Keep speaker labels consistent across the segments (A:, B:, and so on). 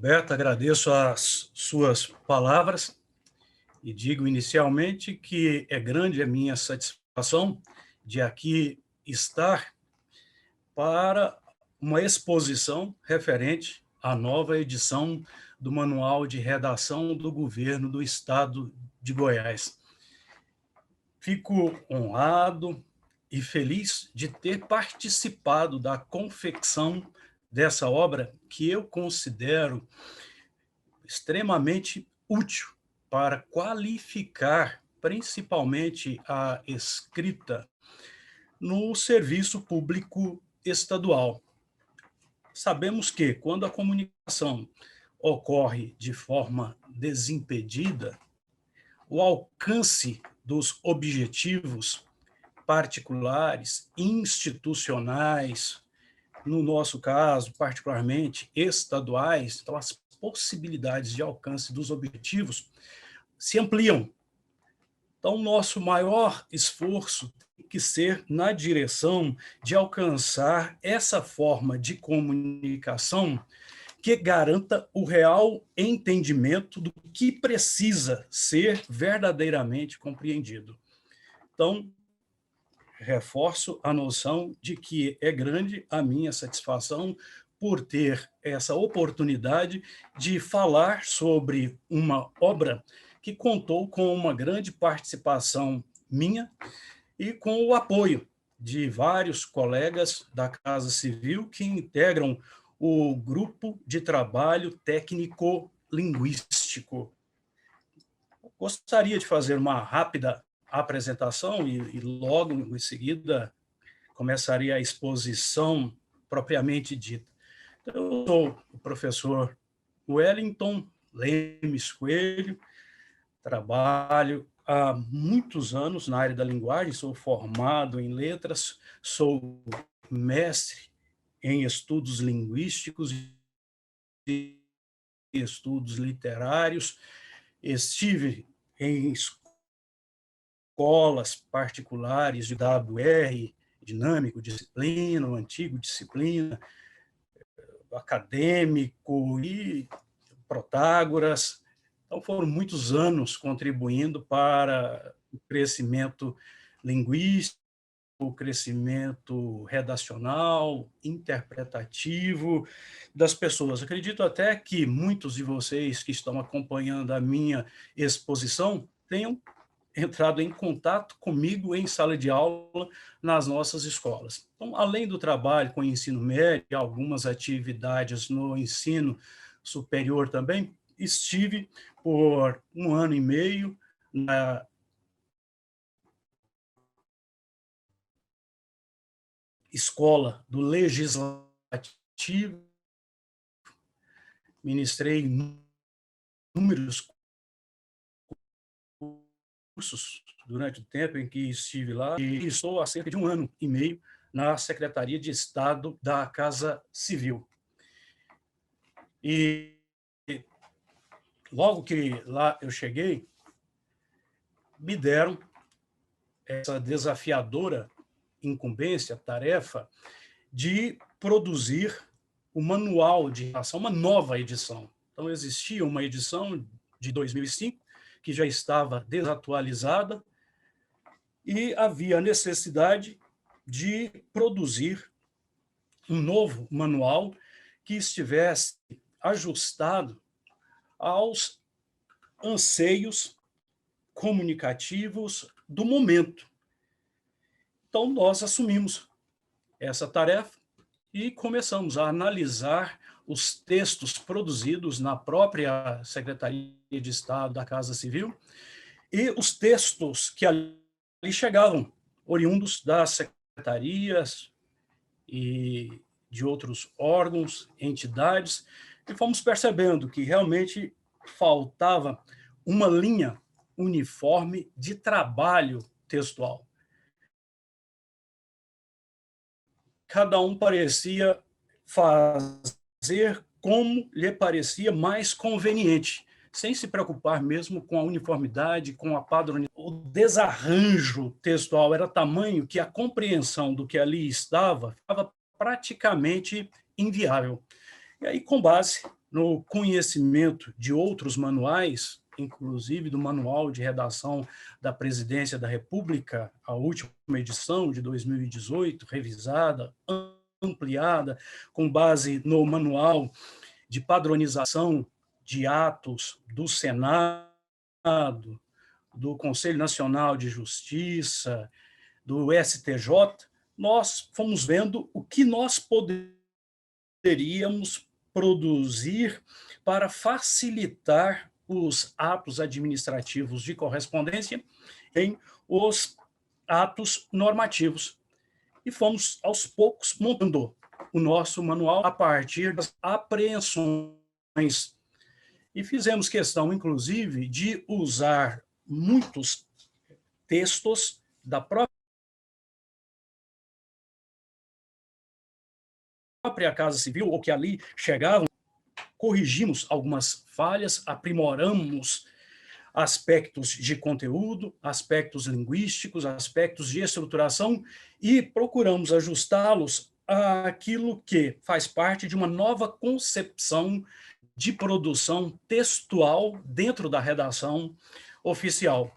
A: Roberto, agradeço as suas palavras e digo inicialmente que é grande a minha satisfação de aqui estar para uma exposição referente à nova edição do Manual de Redação do Governo do Estado de Goiás. Fico honrado e feliz de ter participado da confecção dessa obra que eu considero extremamente útil para qualificar principalmente a escrita no serviço público estadual. Sabemos que, quando a comunicação ocorre de forma desimpedida, o alcance dos objetivos particulares, institucionais, no nosso caso, particularmente estaduais, então as possibilidades de alcance dos objetivos se ampliam. Então, nosso maior esforço tem que ser na direção de alcançar essa forma de comunicação que garanta o real entendimento do que precisa ser verdadeiramente compreendido. Então, reforço a noção de que é grande a minha satisfação por ter essa oportunidade de falar sobre uma obra que contou com uma grande participação minha e com o apoio de vários colegas da Casa Civil que integram o grupo de trabalho técnico-linguístico. Gostaria de fazer uma rápida apresentação e logo em seguida começaria a exposição propriamente dita. Então, eu sou o professor Wellington Lemes Coelho, trabalho há muitos anos na área da linguagem, sou formado em letras, sou mestre em estudos linguísticos e estudos literários, estive em escolas particulares de WR, dinâmico, disciplina, o antigo disciplina, acadêmico e Protágoras. Então, foram muitos anos contribuindo para o crescimento linguístico, o crescimento redacional, interpretativo das pessoas. Acredito até que muitos de vocês que estão acompanhando a minha exposição tenham entrado em contato comigo em sala de aula nas nossas escolas. Então, além do trabalho com o ensino médio e algumas atividades no ensino superior também, estive por 1 ano e meio na escola do Legislativo, ministrei inúmeros cursos durante o tempo em que estive lá e estou há cerca de 1 ano e meio na Secretaria de Estado da Casa Civil. E logo que lá eu cheguei, me deram essa desafiadora incumbência, tarefa, de produzir o manual de redação, uma nova edição. Então, existia uma edição de 2005, que já estava desatualizada, e havia a necessidade de produzir um novo manual que estivesse ajustado aos anseios comunicativos do momento. Então, nós assumimos essa tarefa e começamos a analisar os textos produzidos na própria Secretaria de Estado da Casa Civil e os textos que ali chegavam, oriundos das secretarias e de outros órgãos, entidades, e fomos percebendo que realmente faltava uma linha uniforme de trabalho textual. Cada um parecia fazer como lhe parecia mais conveniente, sem se preocupar mesmo com a uniformidade, com a padronização. O desarranjo textual era tamanho que a compreensão do que ali estava praticamente inviável. E aí, com base no conhecimento de outros manuais, inclusive do Manual de Redação da Presidência da República, a última edição de 2018, revisada, ampliada, com base no Manual de Padronização de Atos do Senado, do Conselho Nacional de Justiça, do STJ, nós fomos vendo o que nós poderíamos produzir para facilitar os atos administrativos de correspondência em os atos normativos. E fomos, aos poucos, montando o nosso manual a partir das apreensões. E fizemos questão, inclusive, de usar muitos textos da própria Casa Civil, ou que ali chegavam, corrigimos algumas falhas, aprimoramos aspectos de conteúdo, aspectos linguísticos, aspectos de estruturação e procuramos ajustá-los àquilo que faz parte de uma nova concepção de produção textual dentro da redação oficial.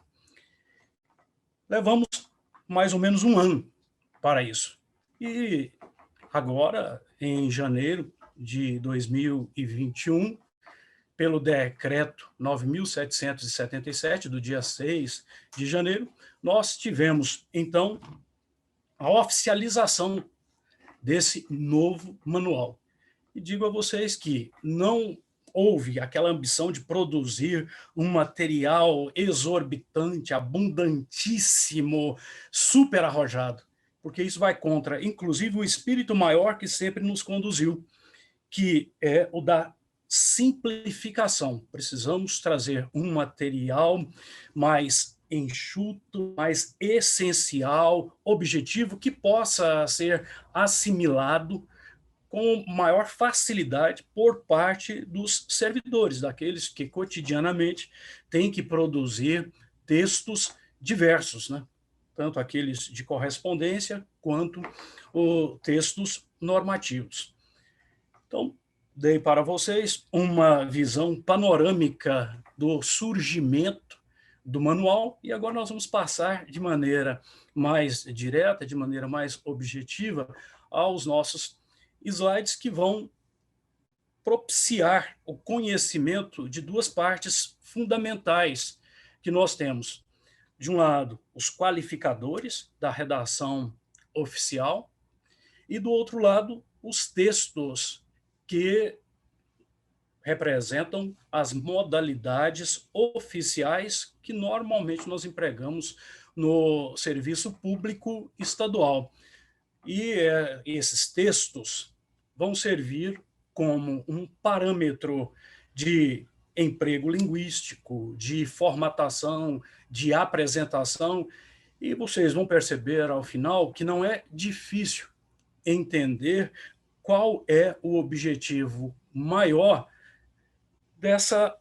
A: Levamos mais ou menos um ano para isso. E agora, em janeiro de 2021, pelo decreto 9.777, do dia 6 de janeiro, nós tivemos, então, a oficialização desse novo manual. E digo a vocês que não houve aquela ambição de produzir um material exorbitante, abundantíssimo, super arrojado, porque isso vai contra, inclusive, o espírito maior que sempre nos conduziu, que é o da simplificação. Precisamos trazer um material mais enxuto, mais essencial, objetivo, que possa ser assimilado com maior facilidade por parte dos servidores, daqueles que cotidianamente têm que produzir textos diversos, né? Tanto aqueles de correspondência quanto os textos normativos. Então, dei para vocês uma visão panorâmica do surgimento do manual e agora nós vamos passar de maneira mais direta, de maneira mais objetiva, aos nossos slides que vão propiciar o conhecimento de duas partes fundamentais que nós temos. De um lado, os qualificadores da redação oficial e, do outro lado, os textos que representam as modalidades oficiais que normalmente nós empregamos no serviço público estadual. E esses textos vão servir como um parâmetro de emprego linguístico, de formatação, de apresentação, e vocês vão perceber ao final que não é difícil entender qual é o objetivo maior dessa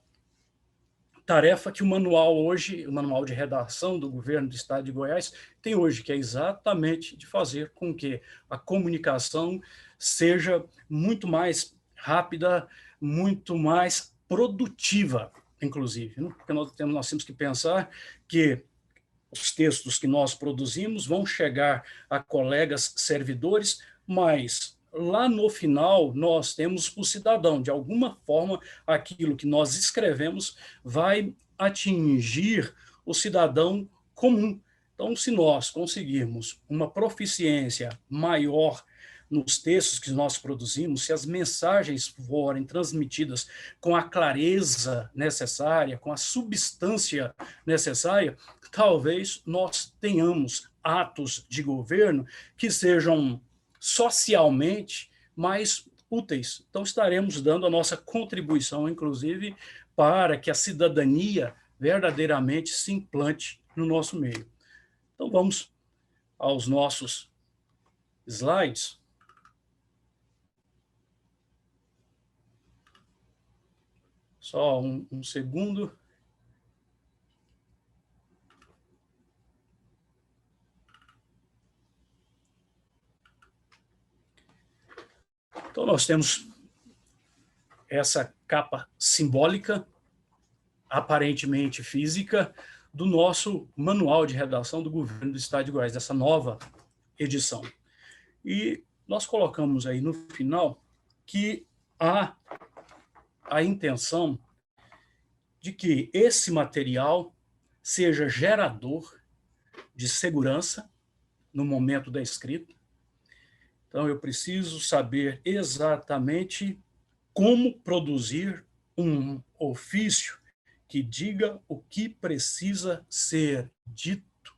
A: tarefa que o manual hoje, o manual de redação do governo do estado de Goiás tem hoje, que é exatamente de fazer com que a comunicação seja muito mais rápida, muito mais produtiva, inclusive, né? Porque nós temos que pensar que os textos que nós produzimos vão chegar a colegas servidores, mas lá no final nós temos o cidadão. De alguma forma, aquilo que nós escrevemos vai atingir o cidadão comum. Então, se nós conseguirmos uma proficiência maior nos textos que nós produzimos, se as mensagens forem transmitidas com a clareza necessária, com a substância necessária, talvez nós tenhamos atos de governo que sejam socialmente mais úteis. Então, estaremos dando a nossa contribuição, inclusive, para que a cidadania verdadeiramente se implante no nosso meio. Então, vamos aos nossos slides. Só um segundo. Então, nós temos essa capa simbólica, aparentemente física, do nosso manual de redação do governo do Estado de Goiás, dessa nova edição. E nós colocamos aí no final que há a intenção de que esse material seja gerador de segurança no momento da escrita. Então, eu preciso saber exatamente como produzir um ofício que diga o que precisa ser dito,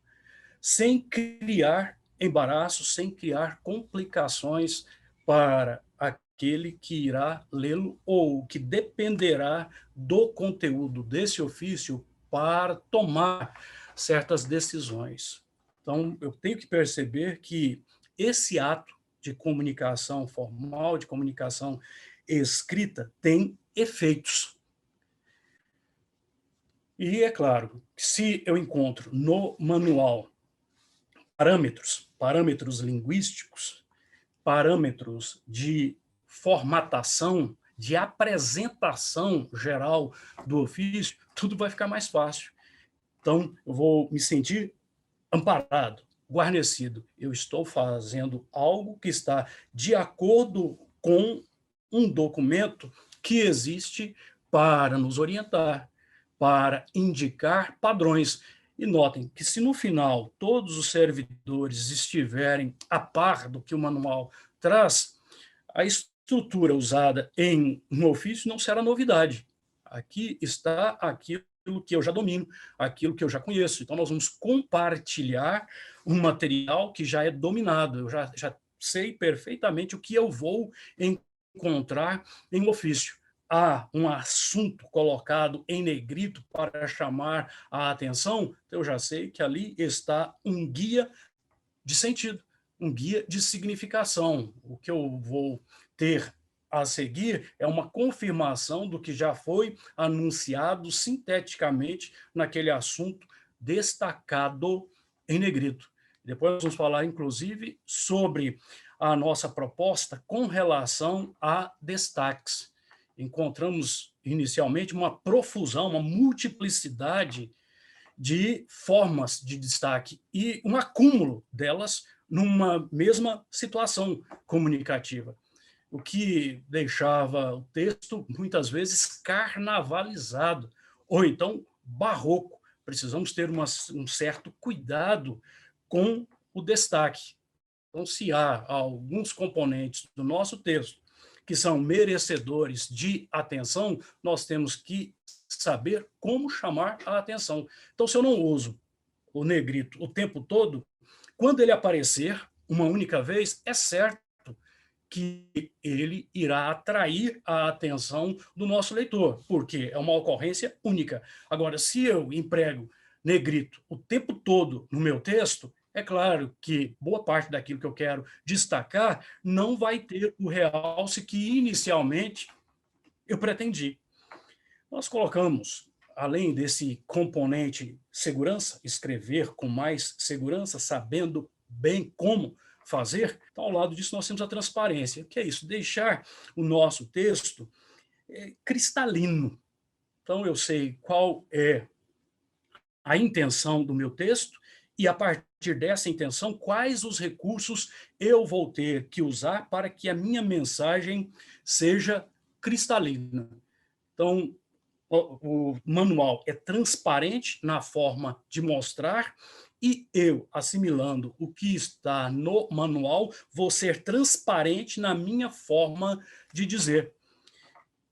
A: sem criar embaraço, sem criar complicações para aquele que irá lê-lo ou que dependerá do conteúdo desse ofício para tomar certas decisões. Então, eu tenho que perceber que esse ato de comunicação formal, de comunicação escrita, tem efeitos. E é claro, se eu encontro no manual parâmetros linguísticos, parâmetros de formatação, de apresentação geral do ofício, tudo vai ficar mais fácil. Então, eu vou me sentir amparado, guarnecido. Eu estou fazendo algo que está de acordo com um documento que existe para nos orientar, para indicar padrões. E notem que se no final todos os servidores estiverem a par do que o manual traz, a estrutura usada em um ofício não será novidade. Aqui está aquilo que eu já domino, aquilo que eu já conheço. Então, nós vamos compartilhar um material que já é dominado. Eu já sei perfeitamente o que eu vou encontrar em um ofício. Há um assunto colocado em negrito para chamar a atenção, eu já sei que ali está um guia de sentido, um guia de significação. O que eu vou ter a seguir é uma confirmação do que já foi anunciado sinteticamente naquele assunto destacado em negrito. Depois nós vamos falar, inclusive, sobre a nossa proposta com relação a destaques. Encontramos inicialmente uma profusão, uma multiplicidade de formas de destaque e um acúmulo delas numa mesma situação comunicativa, o que deixava o texto muitas vezes carnavalizado ou então barroco. Precisamos ter um certo cuidado com o destaque. Então, se há alguns componentes do nosso texto que são merecedores de atenção, nós temos que saber como chamar a atenção. Então, se eu não uso o negrito o tempo todo, quando ele aparecer uma única vez, é certo que ele irá atrair a atenção do nosso leitor, porque é uma ocorrência única. Agora, se eu emprego negrito o tempo todo no meu texto, é claro que boa parte daquilo que eu quero destacar não vai ter o realce que inicialmente eu pretendi. Nós colocamos, além desse componente segurança, escrever com mais segurança, sabendo bem como fazer, então, ao lado disso, nós temos a transparência, que é isso, deixar o nosso texto cristalino. Então, eu sei qual é a intenção do meu texto e, a partir dessa intenção, quais os recursos eu vou ter que usar para que a minha mensagem seja cristalina. Então, o manual é transparente na forma de mostrar e eu, assimilando o que está no manual, vou ser transparente na minha forma de dizer.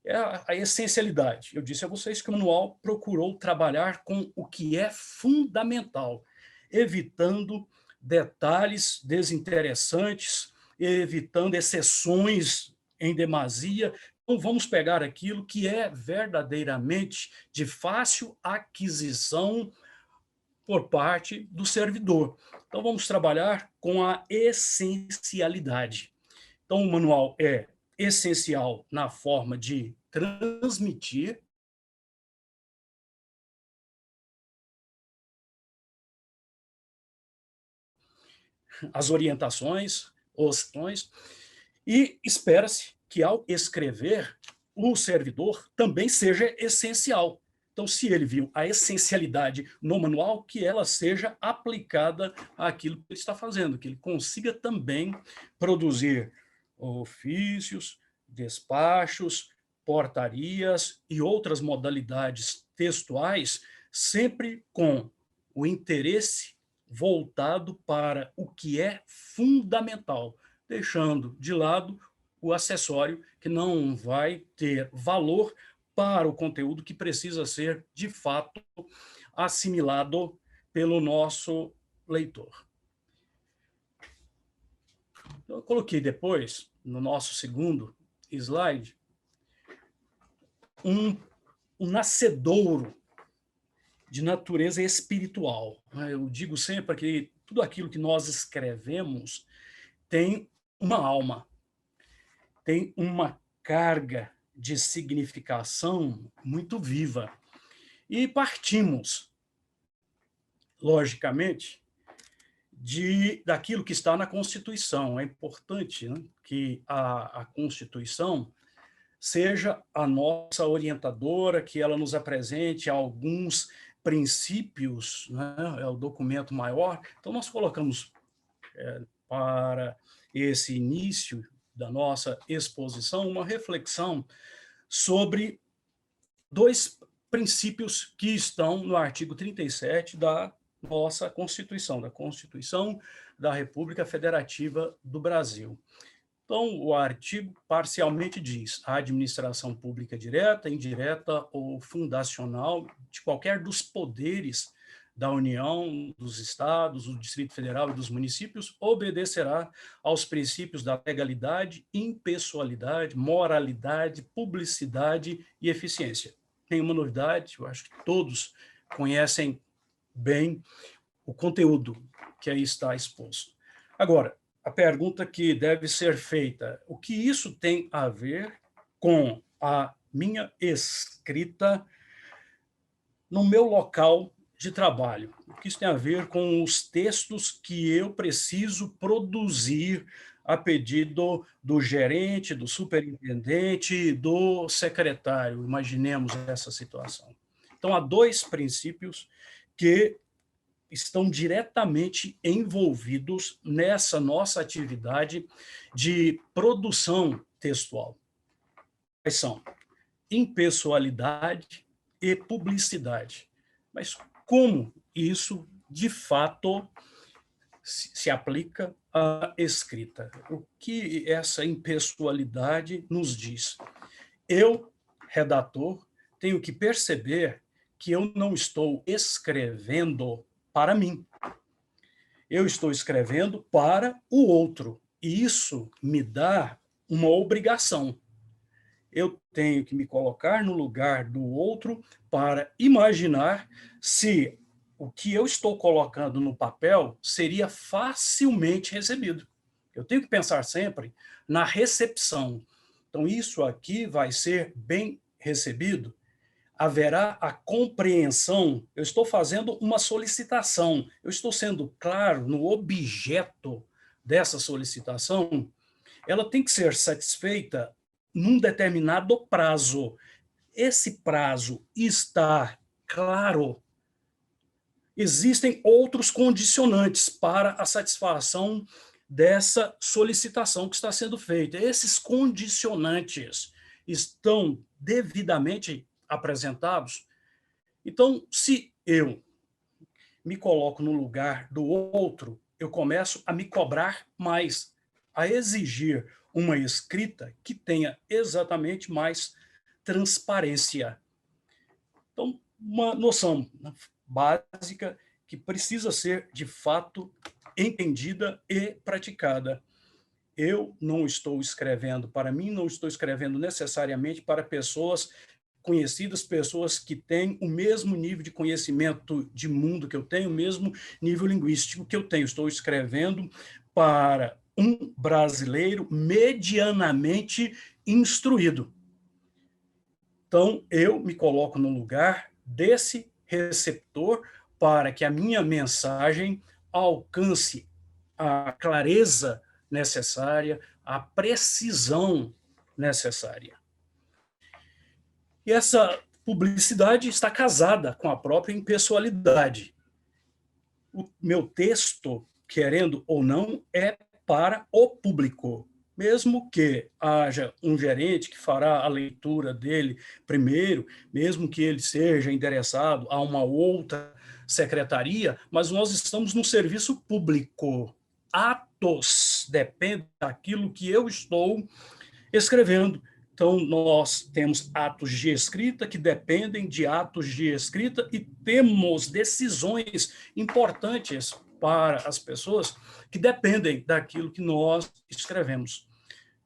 A: É a essencialidade. Eu disse a vocês que o manual procurou trabalhar com o que é fundamental, evitando detalhes desinteressantes, evitando exceções em demasia. Então, vamos pegar aquilo que é verdadeiramente de fácil aquisição por parte do servidor. Então, vamos trabalhar com a essencialidade. Então, o manual é essencial na forma de transmitir as orientações, os e espera-se que, ao escrever, o servidor também seja essencial. Então, se ele viu a essencialidade no manual, que ela seja aplicada àquilo que ele está fazendo, que ele consiga também produzir ofícios, despachos, portarias e outras modalidades textuais, sempre com o interesse voltado para o que é fundamental, deixando de lado o acessório que não vai ter valor para o conteúdo que precisa ser, de fato, assimilado pelo nosso leitor. Eu coloquei depois, no nosso segundo slide, um nascedouro de natureza espiritual. Eu digo sempre que tudo aquilo que nós escrevemos tem uma alma, tem uma carga de significação muito viva. E partimos, logicamente, daquilo que está na Constituição. É importante, né, que a Constituição seja a nossa orientadora, que ela nos apresente alguns princípios, né, é o documento maior. Então, nós colocamos para esse início da nossa exposição uma reflexão sobre dois princípios que estão no artigo 37 da nossa Constituição, da Constituição da República Federativa do Brasil. Então, o artigo parcialmente diz: a administração pública direta, indireta ou fundacional de qualquer dos poderes da União, dos estados, do Distrito Federal e dos municípios obedecerá aos princípios da legalidade, impessoalidade, moralidade, publicidade e eficiência. Nenhuma novidade, eu acho que todos conhecem bem o conteúdo que aí está exposto. Agora, a pergunta que deve ser feita: o que isso tem a ver com a minha escrita no meu local de trabalho? O que isso tem a ver com os textos que eu preciso produzir a pedido do gerente, do superintendente, do secretário? Imaginemos essa situação. Então, há dois princípios que estão diretamente envolvidos nessa nossa atividade de produção textual. Quais são? Impessoalidade e publicidade. Mas como isso, de fato, se aplica à escrita? O que essa impessoalidade nos diz? Eu, redator, tenho que perceber que eu não estou escrevendo para mim. Eu estou escrevendo para o outro. E isso me dá uma obrigação. Eu tenho que me colocar no lugar do outro para imaginar se o que eu estou colocando no papel seria facilmente recebido. Eu tenho que pensar sempre na recepção. Então, isso aqui vai ser bem recebido? Haverá a compreensão? Eu estou fazendo uma solicitação, eu estou sendo claro no objeto dessa solicitação? Ela tem que ser satisfeita num determinado prazo. Esse prazo está claro? Existem outros condicionantes para a satisfação dessa solicitação que está sendo feita. Esses condicionantes estão devidamente apresentados? Então, se eu me coloco no lugar do outro, eu começo a me cobrar mais, a exigir uma escrita que tenha exatamente mais transparência. Então, uma noção básica que precisa ser, de fato, entendida e praticada. Eu não estou escrevendo para mim, não estou escrevendo necessariamente para pessoas conhecidas, pessoas que têm o mesmo nível de conhecimento de mundo que eu tenho, o mesmo nível linguístico que eu tenho. Estou escrevendo para um brasileiro medianamente instruído. Então, eu me coloco no lugar desse receptor para que a minha mensagem alcance a clareza necessária, a precisão necessária. E essa publicidade está casada com a própria impessoalidade. O meu texto, querendo ou não, é para o público. Mesmo que haja um gerente que fará a leitura dele primeiro, mesmo que ele seja endereçado a uma outra secretaria, mas nós estamos no serviço público. Atos dependem daquilo que eu estou escrevendo. Então, nós temos atos de escrita que dependem de atos de escrita e temos decisões importantes para as pessoas que dependem daquilo que nós escrevemos.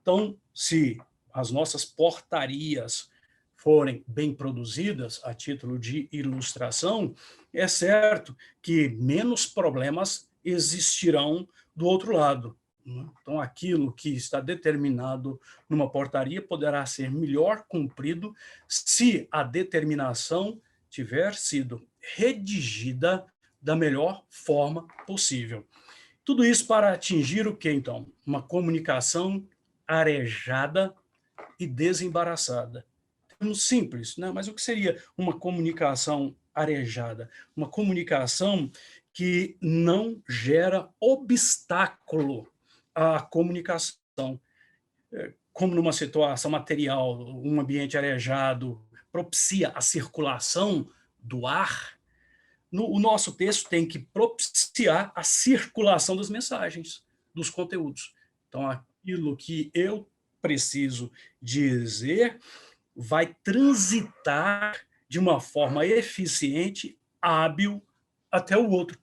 A: Então, se as nossas portarias forem bem produzidas a título de ilustração, é certo que menos problemas existirão do outro lado. Então, aquilo que está determinado numa portaria poderá ser melhor cumprido se a determinação tiver sido redigida da melhor forma possível. Tudo isso para atingir o quê, então? Uma comunicação arejada e desembaraçada. Termos simples, né? Mas o que seria uma comunicação arejada? Uma comunicação que não gera obstáculo à comunicação. Como numa situação material, um ambiente arejado propicia a circulação do ar, o nosso texto tem que propiciar a circulação das mensagens, dos conteúdos. Então, aquilo que eu preciso dizer vai transitar de uma forma eficiente, hábil, até o outro.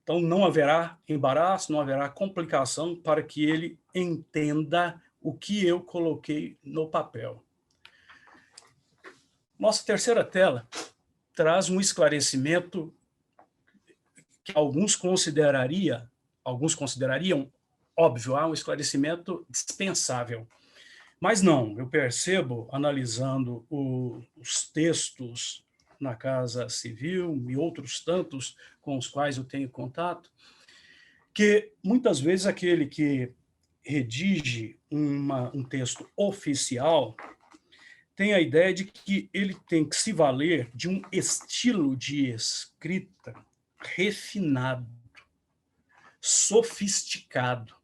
A: Então, não haverá embaraço, não haverá complicação para que ele entenda o que eu coloquei no papel. Nossa terceira tela traz um esclarecimento que alguns considerariam óbvio, há um esclarecimento dispensável. Mas não, eu percebo, analisando os textos na Casa Civil e outros tantos com os quais eu tenho contato, que muitas vezes aquele que redige um texto oficial tem a ideia de que ele tem que se valer de um estilo de escrita refinado, sofisticado.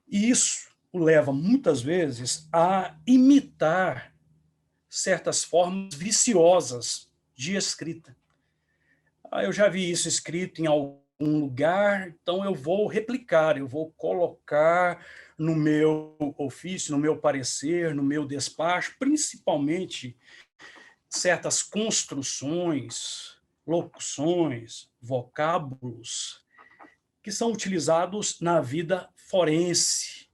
A: E isso o leva, muitas vezes, a imitar certas formas viciosas de escrita. Eu já vi isso escrito em algum lugar, então eu vou replicar, eu vou colocar no meu ofício, no meu parecer, no meu despacho, principalmente certas construções, locuções, vocábulos que são utilizados na vida forense,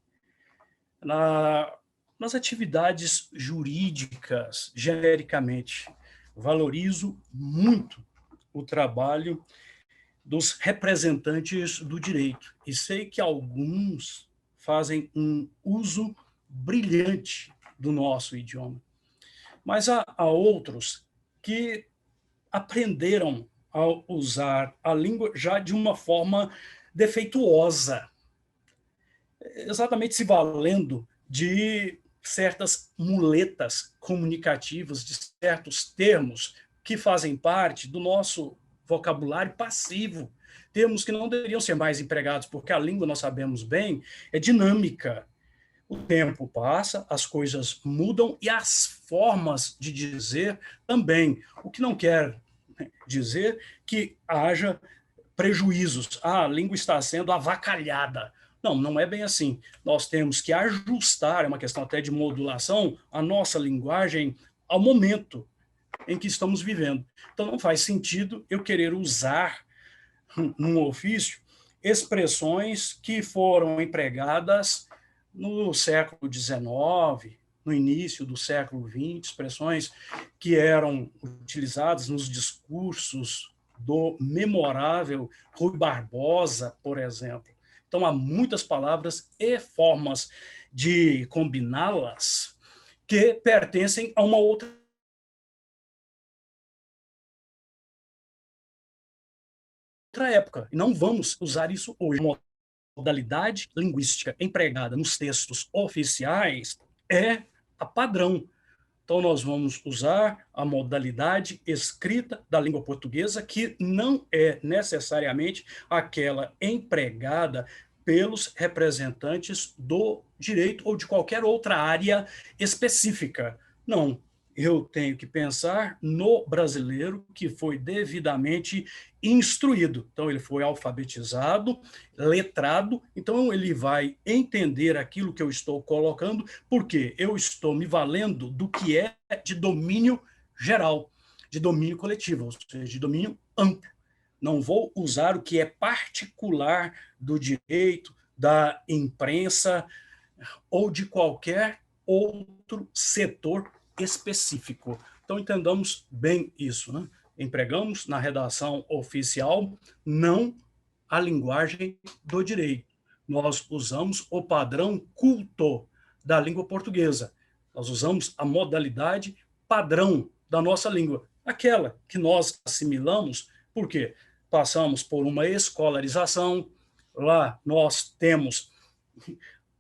A: nas atividades jurídicas, genericamente. Valorizo muito o trabalho dos representantes do direito, e sei que alguns fazem um uso brilhante do nosso idioma. Mas há outros que aprenderam a usar a língua já de uma forma defeituosa, exatamente se valendo de certas muletas comunicativas, de certos termos que fazem parte do nosso vocabulário passivo, termos que não deveriam ser mais empregados, porque a língua, nós sabemos bem, é dinâmica. O tempo passa, as coisas mudam e as formas de dizer também, o que não quer dizer que haja prejuízos. A língua está sendo avacalhada. Não, não é bem assim. Nós temos que ajustar, é uma questão até de modulação, a nossa linguagem ao momento em que estamos vivendo. Então, não faz sentido eu querer usar num ofício expressões que foram empregadas no século XIX, no início do século XX, expressões que eram utilizadas nos discursos do memorável Rui Barbosa, por exemplo. Então, há muitas palavras e formas de combiná-las que pertencem a uma outra época. E não vamos usar isso hoje. A modalidade linguística empregada nos textos oficiais é a padrão. Então, nós vamos usar a modalidade escrita da língua portuguesa, que não é necessariamente aquela empregada pelos representantes do direito ou de qualquer outra área específica. Não, eu tenho que pensar no brasileiro que foi devidamente instruído. Então, ele foi alfabetizado, letrado, então ele vai entender aquilo que eu estou colocando, porque eu estou me valendo do que é de domínio geral, de domínio coletivo, ou seja, de domínio amplo. Não vou usar o que é particular do direito, da imprensa ou de qualquer outro setor específico. Então, entendamos bem isso, né? Empregamos na redação oficial não a linguagem do direito. Nós usamos o padrão culto da língua portuguesa. Nós usamos a modalidade padrão da nossa língua, aquela que nós assimilamos, porque passamos por uma escolarização, lá nós temos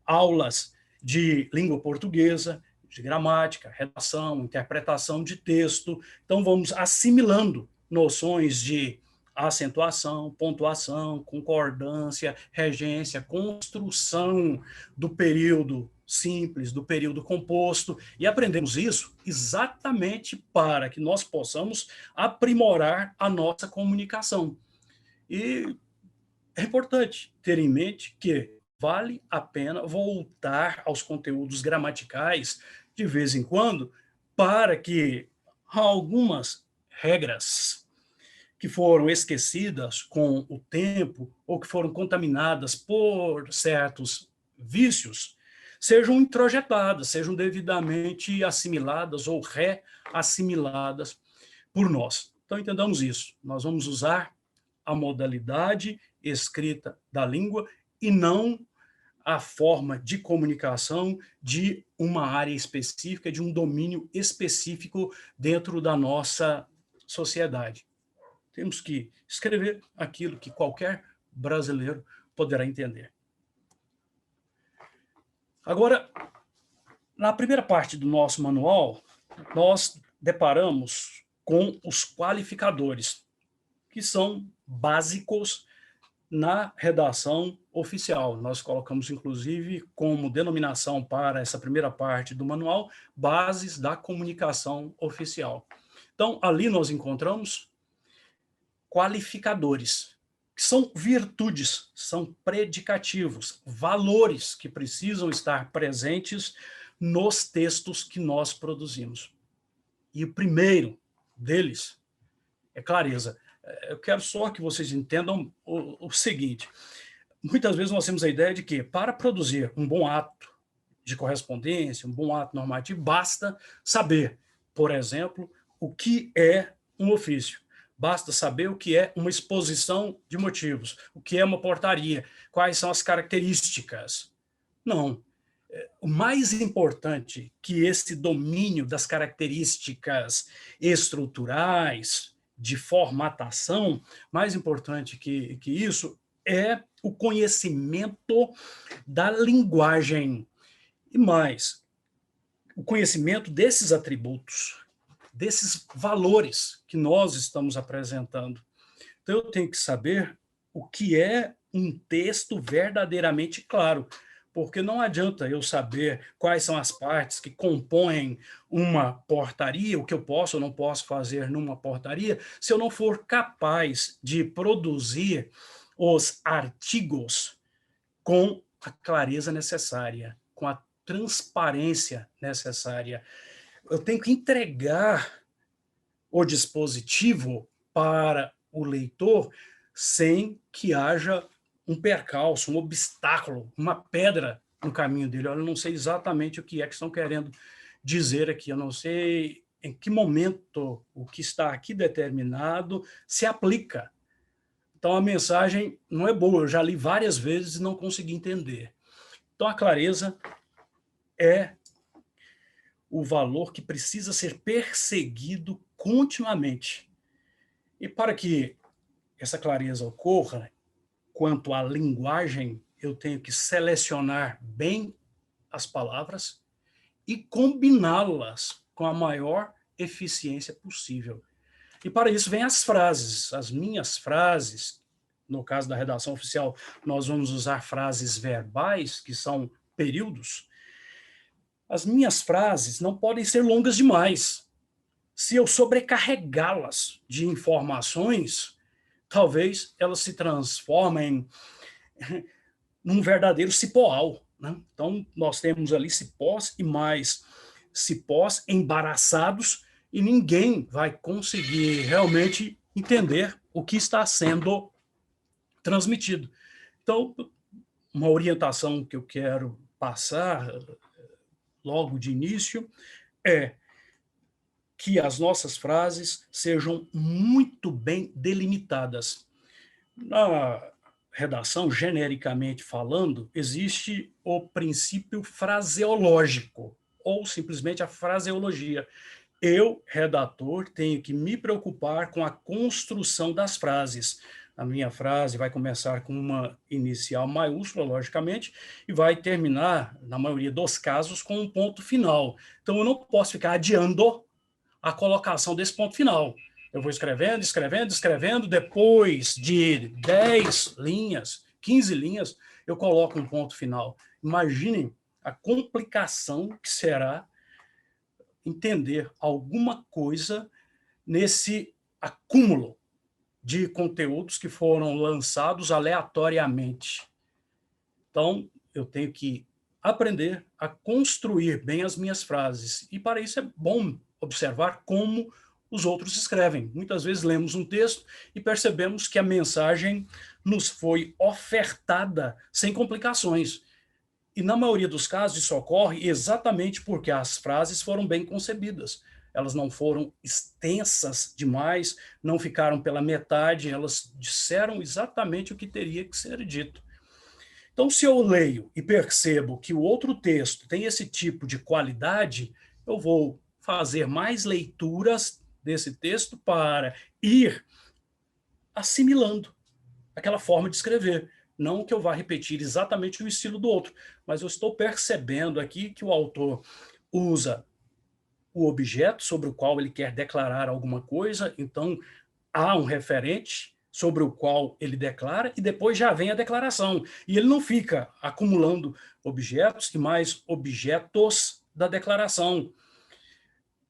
A: aulas de língua portuguesa, de gramática, redação, interpretação de texto. Então, vamos assimilando noções de acentuação, pontuação, concordância, regência, construção do período simples, do período composto, e aprendemos isso exatamente para que nós possamos aprimorar a nossa comunicação. E é importante ter em mente que vale a pena voltar aos conteúdos gramaticais de vez em quando, para que algumas regras que foram esquecidas com o tempo ou que foram contaminadas por certos vícios sejam introjetadas, sejam devidamente assimiladas ou reassimiladas por nós. Então, entendamos isso. Nós vamos usar a modalidade escrita da língua e não a forma de comunicação de uma área específica, de um domínio específico dentro da nossa sociedade. Temos que escrever aquilo que qualquer brasileiro poderá entender. Agora, na primeira parte do nosso manual, nós deparamos com os qualificadores, que são básicos na redação oficial. Nós colocamos, inclusive, como denominação para essa primeira parte do manual, bases da comunicação oficial. Então, ali nós encontramos qualificadores, que são virtudes, são predicativos, valores que precisam estar presentes nos textos que nós produzimos. E o primeiro deles é clareza. Eu quero só que vocês entendam o seguinte: muitas vezes nós temos a ideia de que, para produzir um bom ato de correspondência, um bom ato normativo, basta saber, por exemplo, o que é um ofício. Basta saber o que é uma exposição de motivos, o que é uma portaria, quais são as características. Não. O mais importante que esse domínio das características estruturais, de formatação, mais importante que isso, é o conhecimento da linguagem. E mais, o conhecimento desses atributos, desses valores que nós estamos apresentando. Então, eu tenho que saber o que é um texto verdadeiramente claro, porque não adianta eu saber quais são as partes que compõem uma portaria, o que eu posso ou não posso fazer numa portaria, se eu não for capaz de produzir os artigos com a clareza necessária, com a transparência necessária. Eu tenho que entregar o dispositivo para o leitor sem que haja um percalço, um obstáculo, uma pedra no caminho dele. Eu não sei exatamente o que é que estão querendo dizer aqui, eu não sei em que momento o que está aqui determinado se aplica. Então, a mensagem não é boa, eu já li várias vezes e não consegui entender. Então, a clareza é o valor que precisa ser perseguido continuamente. E para que essa clareza ocorra, quanto à linguagem, eu tenho que selecionar bem as palavras e combiná-las com a maior eficiência possível. E para isso vem as frases, as minhas frases. No caso da redação oficial, nós vamos usar frases verbais, que são períodos. As minhas frases não podem ser longas demais. Se eu sobrecarregá-las de informações, talvez elas se transformem num verdadeiro cipoal, né? Então, nós temos ali cipós e mais cipós embaraçados e ninguém vai conseguir realmente entender o que está sendo transmitido. Então, uma orientação que eu quero passar logo de início é que as nossas frases sejam muito bem delimitadas. Na redação, genericamente falando, existe o princípio fraseológico, ou simplesmente a fraseologia. Eu, redator, tenho que me preocupar com a construção das frases. A minha frase vai começar com uma inicial maiúscula, logicamente, e vai terminar, na maioria dos casos, com um ponto final. Então, eu não posso ficar adiando a colocação desse ponto final. Eu vou escrevendo, escrevendo, escrevendo, depois de 10 linhas, 15 linhas, eu coloco um ponto final. Imaginem a complicação que será entender alguma coisa nesse acúmulo de conteúdos que foram lançados aleatoriamente. Então, eu tenho que aprender a construir bem as minhas frases. E para isso é bom observar como os outros escrevem. Muitas vezes lemos um texto e percebemos que a mensagem nos foi ofertada sem complicações. E na maioria dos casos isso ocorre exatamente porque as frases foram bem concebidas. Elas não foram extensas demais, não ficaram pela metade, elas disseram exatamente o que teria que ser dito. Então, se eu leio e percebo que o outro texto tem esse tipo de qualidade, eu vou fazer mais leituras desse texto para ir assimilando aquela forma de escrever. Não que eu vá repetir exatamente o estilo do outro, mas eu estou percebendo aqui que o autor usa o objeto sobre o qual ele quer declarar alguma coisa, então há um referente sobre o qual ele declara e depois já vem a declaração. E ele não fica acumulando objetos e mais objetos da declaração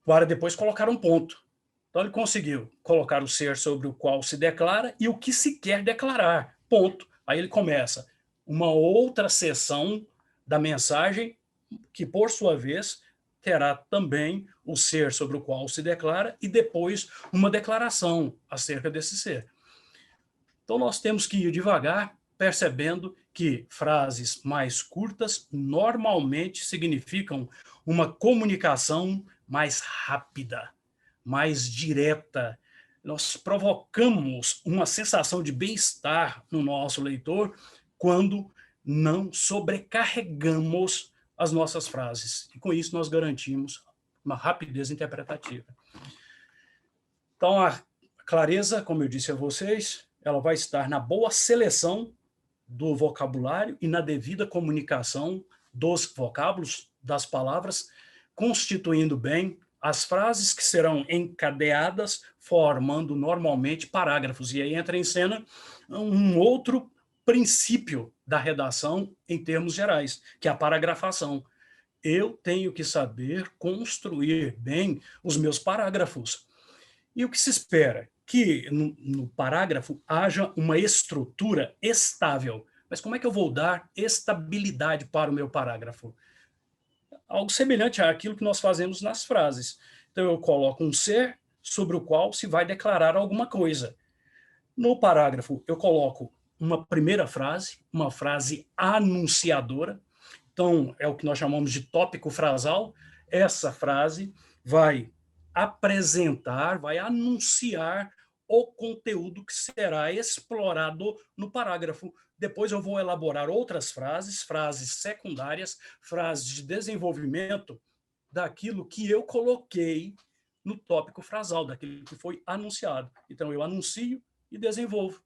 A: para depois colocar um ponto. Então ele conseguiu colocar o ser sobre o qual se declara e o que se quer declarar, ponto. Aí ele começa uma outra seção da mensagem que, por sua vez, terá também o ser sobre o qual se declara e depois uma declaração acerca desse ser. Então nós temos que ir devagar, percebendo que frases mais curtas normalmente significam uma comunicação mais rápida, mais direta. Nós provocamos uma sensação de bem-estar no nosso leitor quando não sobrecarregamos as nossas frases. E com isso nós garantimos uma rapidez interpretativa. Então, a clareza, como eu disse a vocês, ela vai estar na boa seleção do vocabulário e na devida comunicação dos vocábulos, das palavras, constituindo bem as frases que serão encadeadas, formando normalmente parágrafos. E aí entra em cena um outro princípio da redação em termos gerais, que é a paragrafação. Eu tenho que saber construir bem os meus parágrafos. E o que se espera? Que no parágrafo haja uma estrutura estável. Mas como é que eu vou dar estabilidade para o meu parágrafo? Algo semelhante àquilo que nós fazemos nas frases. Então, eu coloco um ser sobre o qual se vai declarar alguma coisa. No parágrafo, eu coloco uma primeira frase, uma frase anunciadora. Então, é o que nós chamamos de tópico frasal. Essa frase vai apresentar, vai anunciar o conteúdo que será explorado no parágrafo. Depois eu vou elaborar outras frases, frases secundárias, frases de desenvolvimento daquilo que eu coloquei no tópico frasal, daquilo que foi anunciado. Então, eu anuncio e desenvolvo.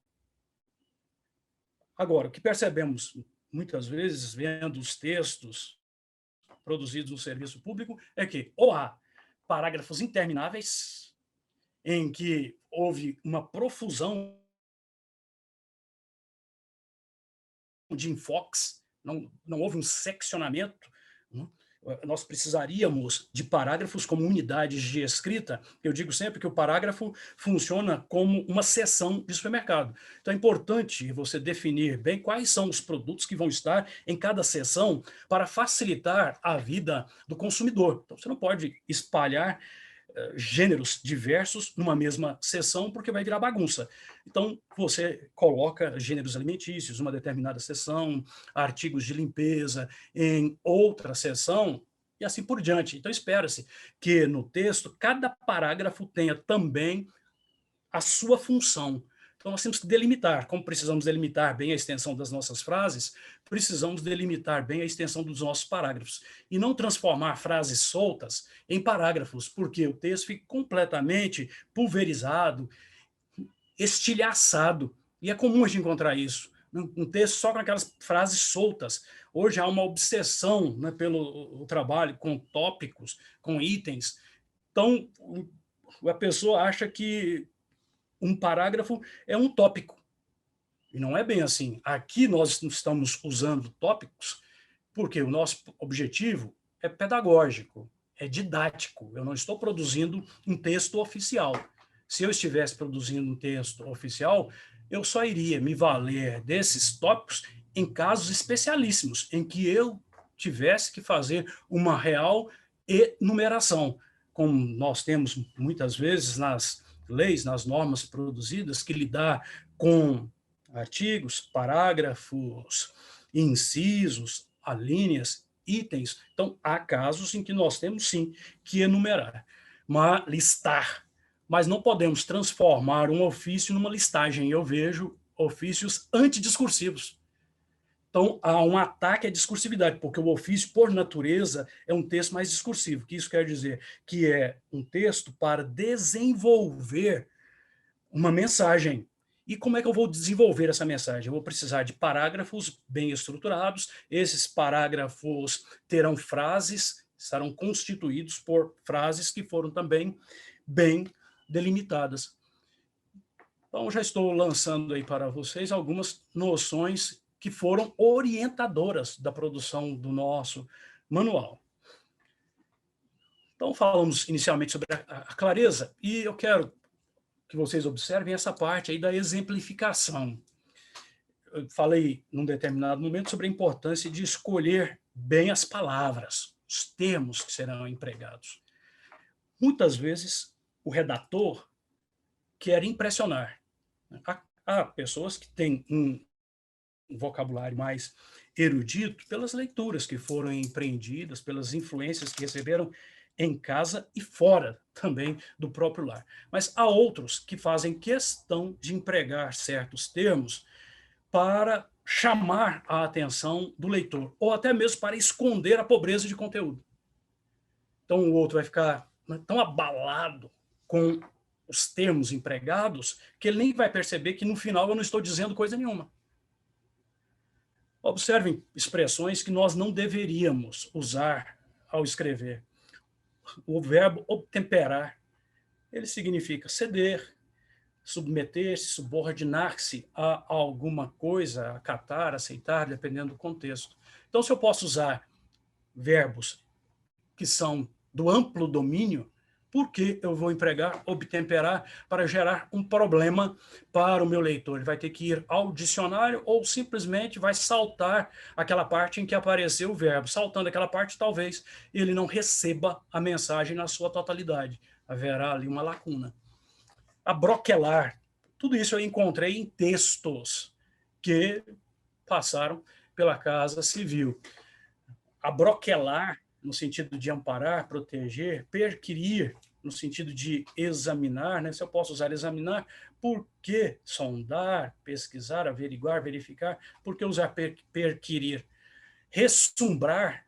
A: Agora, o que percebemos muitas vezes, vendo os textos produzidos no serviço público, é que ou há parágrafos intermináveis, em que houve uma profusão de enfoques, não houve um seccionamento, né? Nós precisaríamos de parágrafos como unidades de escrita. Eu digo sempre que o parágrafo funciona como uma seção de supermercado. Então é importante você definir bem quais são os produtos que vão estar em cada seção para facilitar a vida do consumidor. Então você não pode espalhar gêneros diversos numa mesma seção, porque vai virar bagunça. Então, você coloca gêneros alimentícios numa determinada seção, artigos de limpeza em outra seção, e assim por diante. Então, espera-se que no texto cada parágrafo tenha também a sua função. Então, nós temos que delimitar. Como precisamos delimitar bem a extensão das nossas frases, precisamos delimitar bem a extensão dos nossos parágrafos. E não transformar frases soltas em parágrafos, porque o texto fica completamente pulverizado, estilhaçado. E é comum a gente encontrar isso. Um texto só com aquelas frases soltas. Hoje há uma obsessão, né, pelo o trabalho com tópicos, com itens. Então, a pessoa acha que um parágrafo é um tópico. E não é bem assim. Aqui nós estamos usando tópicos porque o nosso objetivo é pedagógico, é didático. Eu não estou produzindo um texto oficial. Se eu estivesse produzindo um texto oficial, eu só iria me valer desses tópicos em casos especialíssimos, em que eu tivesse que fazer uma real enumeração, como nós temos muitas vezes nas leis, nas normas produzidas, que lidar com artigos, parágrafos, incisos, alíneas, itens. Então, há casos em que nós temos, sim, que enumerar, listar, mas não podemos transformar um ofício numa listagem. Eu vejo ofícios antidiscursivos. Então, há um ataque à discursividade, porque o ofício, por natureza, é um texto mais discursivo. O que isso quer dizer? Que é um texto para desenvolver uma mensagem. E como é que eu vou desenvolver essa mensagem? Eu vou precisar de parágrafos bem estruturados, esses parágrafos terão frases, estarão constituídos por frases que foram também bem delimitadas. Então, já estou lançando aí para vocês algumas noções que foram orientadoras da produção do nosso manual. Então, falamos inicialmente sobre a clareza, e eu quero que vocês observem essa parte aí da exemplificação. Eu falei, num determinado momento, sobre a importância de escolher bem as palavras, os termos que serão empregados. Muitas vezes, o redator quer impressionar. Há pessoas que têm um vocabulário mais erudito pelas leituras que foram empreendidas, pelas influências que receberam em casa e fora também do próprio lar. Mas há outros que fazem questão de empregar certos termos para chamar a atenção do leitor, ou até mesmo para esconder a pobreza de conteúdo. Então o outro vai ficar tão abalado com os termos empregados que ele nem vai perceber que no final eu não estou dizendo coisa nenhuma. Observem expressões que nós não deveríamos usar ao escrever. O verbo obtemperar, ele significa ceder, submeter-se, subordinar-se a alguma coisa, acatar, aceitar, dependendo do contexto. Então, se eu posso usar verbos que são do amplo domínio, por que eu vou empregar obtemperar para gerar um problema para o meu leitor? Ele vai ter que ir ao dicionário ou simplesmente vai saltar aquela parte em que apareceu o verbo. Saltando aquela parte, talvez ele não receba a mensagem na sua totalidade. Haverá ali uma lacuna. Abroquelar. Tudo isso eu encontrei em textos que passaram pela Casa Civil. Abroquelar, no sentido de amparar, proteger, perquirir, no sentido de examinar, né? Se eu posso usar examinar, por que sondar, pesquisar, averiguar, verificar? Por que usar perquirir? Ressumbrar,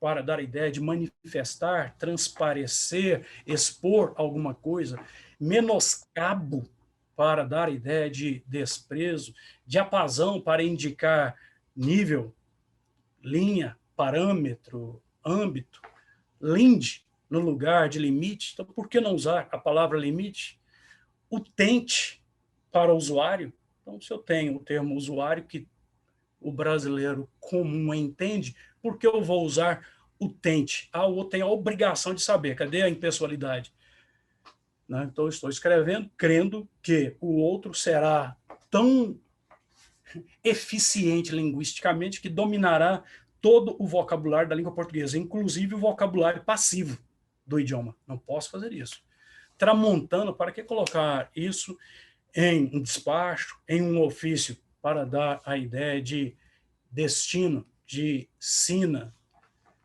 A: para dar a ideia de manifestar, transparecer, expor alguma coisa. Menoscabo, para dar a ideia de desprezo. Diapasão, para indicar nível, linha, parâmetro, âmbito. Linde, no lugar de limite, então por que não usar a palavra limite? Utente para o usuário. Então, se eu tenho o termo usuário que o brasileiro comum entende, por que eu vou usar utente? Ah, o outro tem a obrigação de saber, cadê a impessoalidade? Né? Então, eu estou escrevendo, crendo que o outro será tão eficiente linguisticamente que dominará todo o vocabulário da língua portuguesa, inclusive o vocabulário passivo do idioma. Não posso fazer isso. Tramontano, para que colocar isso em um despacho, em um ofício, para dar a ideia de destino, de sina,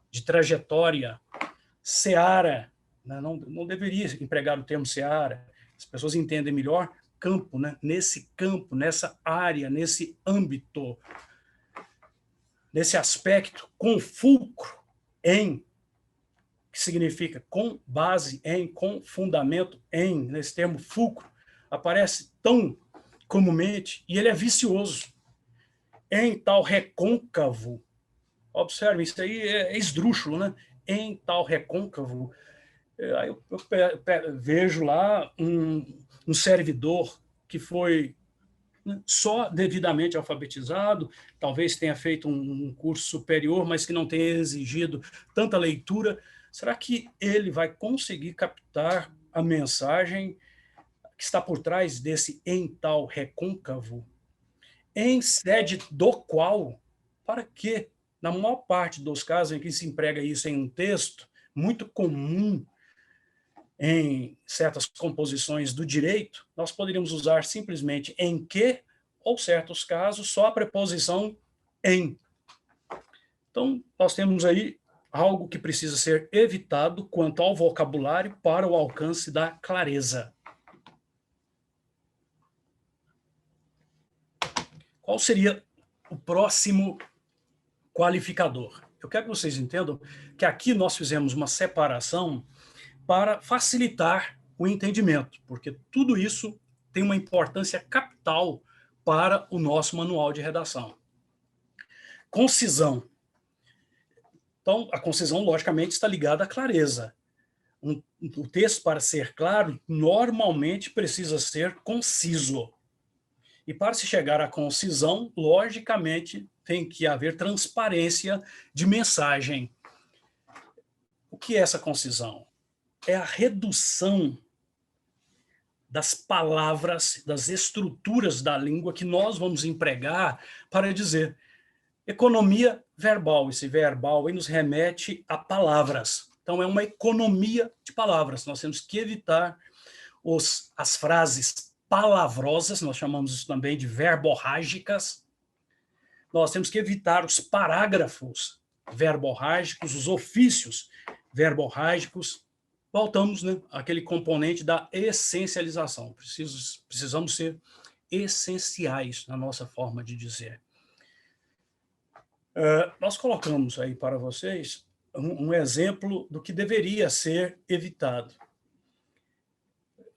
A: de trajetória, seara, né? Não deveria empregar o termo seara, as pessoas entendem melhor campo, né? Nesse campo, nessa área, nesse âmbito, nesse aspecto, com fulcro em, que significa com base em, com fundamento em, nesse termo fulcro, aparece tão comumente, e ele é vicioso. Em tal recôncavo, observe, isso aí é esdrúxulo, né? Em tal recôncavo, aí eu vejo lá um servidor que foi, né, só devidamente alfabetizado, talvez tenha feito um curso superior, mas que não tenha exigido tanta leitura. Será que ele vai conseguir captar a mensagem que está por trás desse em tal recôncavo? Em sede do qual, para que, na maior parte dos casos em que se emprega isso em um texto, muito comum em certas composições do direito, nós poderíamos usar simplesmente em que, ou certos casos, só a preposição em. Então, nós temos aí algo que precisa ser evitado quanto ao vocabulário para o alcance da clareza. Qual seria o próximo qualificador? Eu quero que vocês entendam que aqui nós fizemos uma separação para facilitar o entendimento, porque tudo isso tem uma importância capital para o nosso manual de redação. Concisão. Então, a concisão, logicamente, está ligada à clareza. O texto, para ser claro, normalmente precisa ser conciso. E para se chegar à concisão, logicamente, tem que haver transparência de mensagem. O que é essa concisão? É a redução das palavras, das estruturas da língua que nós vamos empregar para dizer economia verbal. Esse verbal aí nos remete a palavras. Então, é uma economia de palavras. Nós temos que evitar as frases palavrosas, nós chamamos isso também de verborrágicas. Nós temos que evitar os parágrafos verborrágicos, os ofícios verborrágicos. Voltamos, né, àquele componente da essencialização. Precisamos ser essenciais na nossa forma de dizer. Nós colocamos aí para vocês um exemplo do que deveria ser evitado.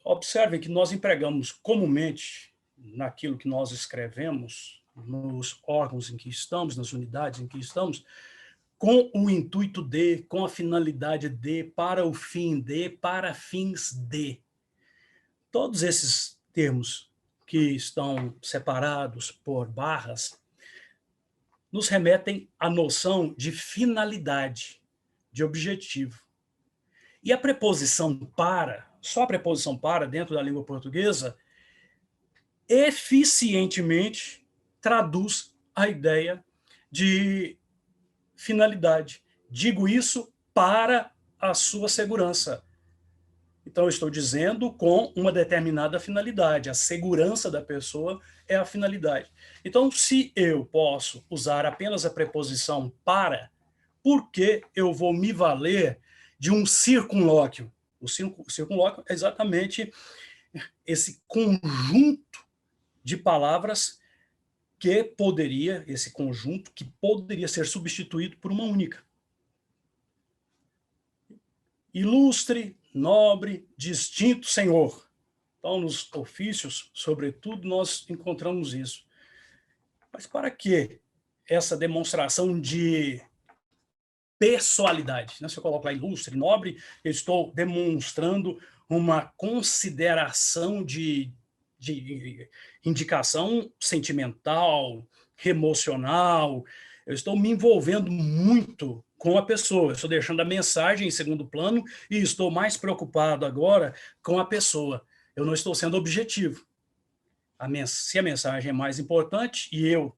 A: Observem que nós empregamos comumente, naquilo que nós escrevemos, nos órgãos em que estamos, nas unidades em que estamos, com o intuito de, com a finalidade de, para o fim de, para fins de. Todos esses termos que estão separados por barras nos remetem à noção de finalidade, de objetivo. E a preposição para, só a preposição para, dentro da língua portuguesa, eficientemente traduz a ideia de finalidade. Digo isso para a sua segurança. Então, eu estou dizendo com uma determinada finalidade. A segurança da pessoa é a finalidade. Então, se eu posso usar apenas a preposição para, por que eu vou me valer de um circunlóquio? O circunlóquio é exatamente esse conjunto de palavras que poderia, esse conjunto que poderia ser substituído por uma única. Ilustre, nobre, distinto senhor. Então, nos ofícios, sobretudo, nós encontramos isso. Mas para que essa demonstração de impessoalidade, né? Se eu coloco lá ilustre, nobre, eu estou demonstrando uma consideração de indicação sentimental, emocional. Eu estou me envolvendo muito com a pessoa, eu estou deixando a mensagem em segundo plano e estou mais preocupado agora com a pessoa. Eu não estou sendo objetivo. Se a mensagem é mais importante e eu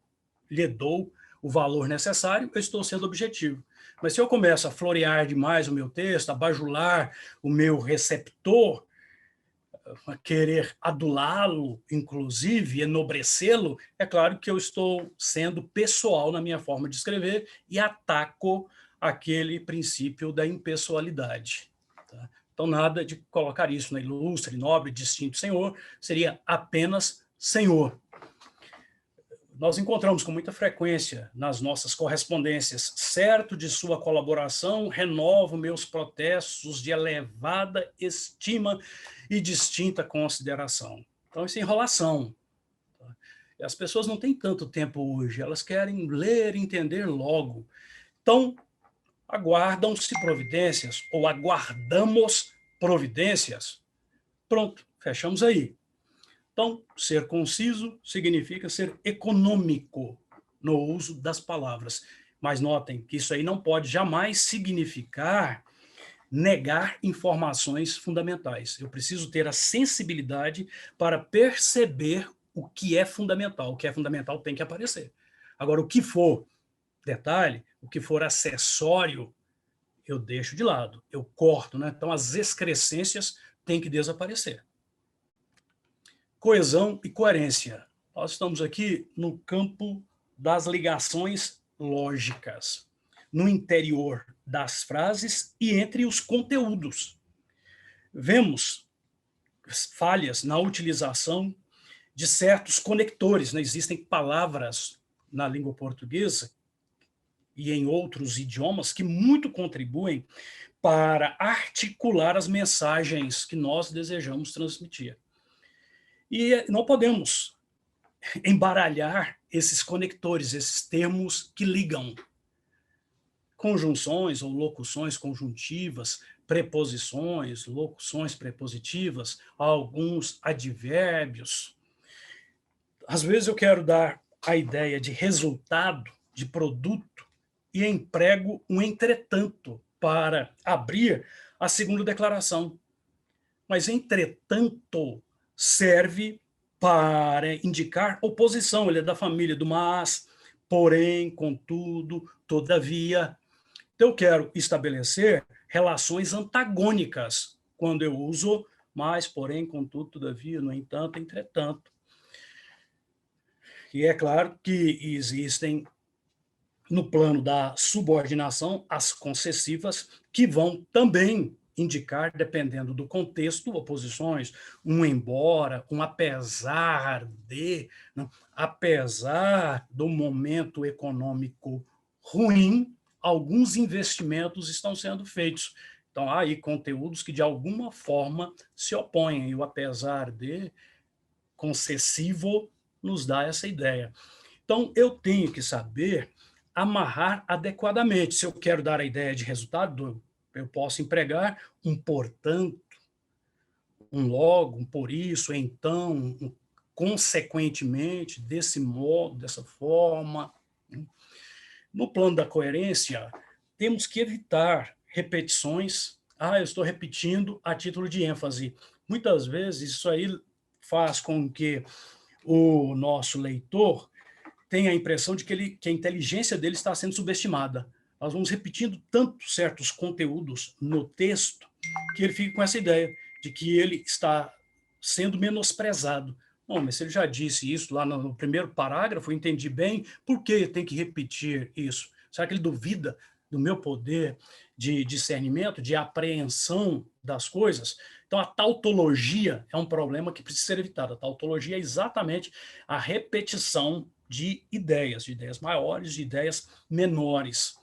A: lhe dou o valor necessário, eu estou sendo objetivo. Mas se eu começo a florear demais o meu texto, a bajular o meu receptor, a querer adulá-lo, inclusive, enobrecê-lo, é claro que eu estou sendo pessoal na minha forma de escrever e ataco aquele princípio da impessoalidade. Tá? Então, nada de colocar isso na ilustre, nobre, distinto senhor, seria apenas senhor. Nós encontramos com muita frequência nas nossas correspondências, certo de sua colaboração, renovo meus protestos de elevada estima e distinta consideração. Então, isso é enrolação. Tá? E as pessoas não têm tanto tempo hoje, elas querem ler e entender logo. Então, aguardam-se providências, ou aguardamos providências. Pronto, fechamos aí. Então, ser conciso significa ser econômico no uso das palavras. Mas notem que isso aí não pode jamais significar negar informações fundamentais. Eu preciso ter a sensibilidade para perceber o que é fundamental. O que é fundamental tem que aparecer. Agora, o que for detalhe, o que for acessório, eu deixo de lado, eu corto, né? Então, as excrescências têm que desaparecer. Coesão e coerência. Nós estamos aqui no campo das ligações lógicas, no interior das frases e entre os conteúdos. Vemos falhas na utilização de certos conectores, né? Existem palavras na língua portuguesa e em outros idiomas que muito contribuem para articular as mensagens que nós desejamos transmitir. E não podemos embaralhar esses conectores, esses termos que ligam. Conjunções ou locuções conjuntivas, preposições, locuções prepositivas, alguns advérbios. Às vezes eu quero dar a ideia de resultado, de produto, e emprego um entretanto para abrir a segunda declaração. Mas entretanto serve para indicar oposição, ele é da família do mas, porém, contudo, todavia. Então, eu quero estabelecer relações antagônicas quando eu uso mas, porém, contudo, todavia, no entanto, entretanto. E é claro que existem, no plano da subordinação, as concessivas, que vão também indicar, dependendo do contexto, oposições, um embora, um apesar de, não, apesar do momento econômico ruim, alguns investimentos estão sendo feitos. Então, há aí conteúdos que, de alguma forma, se opõem, e o apesar de concessivo nos dá essa ideia. Então, eu tenho que saber amarrar adequadamente. Se eu quero dar a ideia de resultado, eu posso empregar um portanto, um logo, um por isso, então, um consequentemente, desse modo, dessa forma. No plano da coerência, temos que evitar repetições. Eu estou repetindo a título de ênfase. Muitas vezes isso aí faz com que o nosso leitor tem a impressão de que a inteligência dele está sendo subestimada. Nós vamos repetindo tanto certos conteúdos no texto que ele fica com essa ideia de que ele está sendo menosprezado. Bom, mas se ele já disse isso lá no primeiro parágrafo, eu entendi bem, por que tem que repetir isso? Será que ele duvida do meu poder de discernimento, de apreensão das coisas? Então, a tautologia é um problema que precisa ser evitado. A tautologia é exatamente a repetição de ideias maiores, de ideias menores.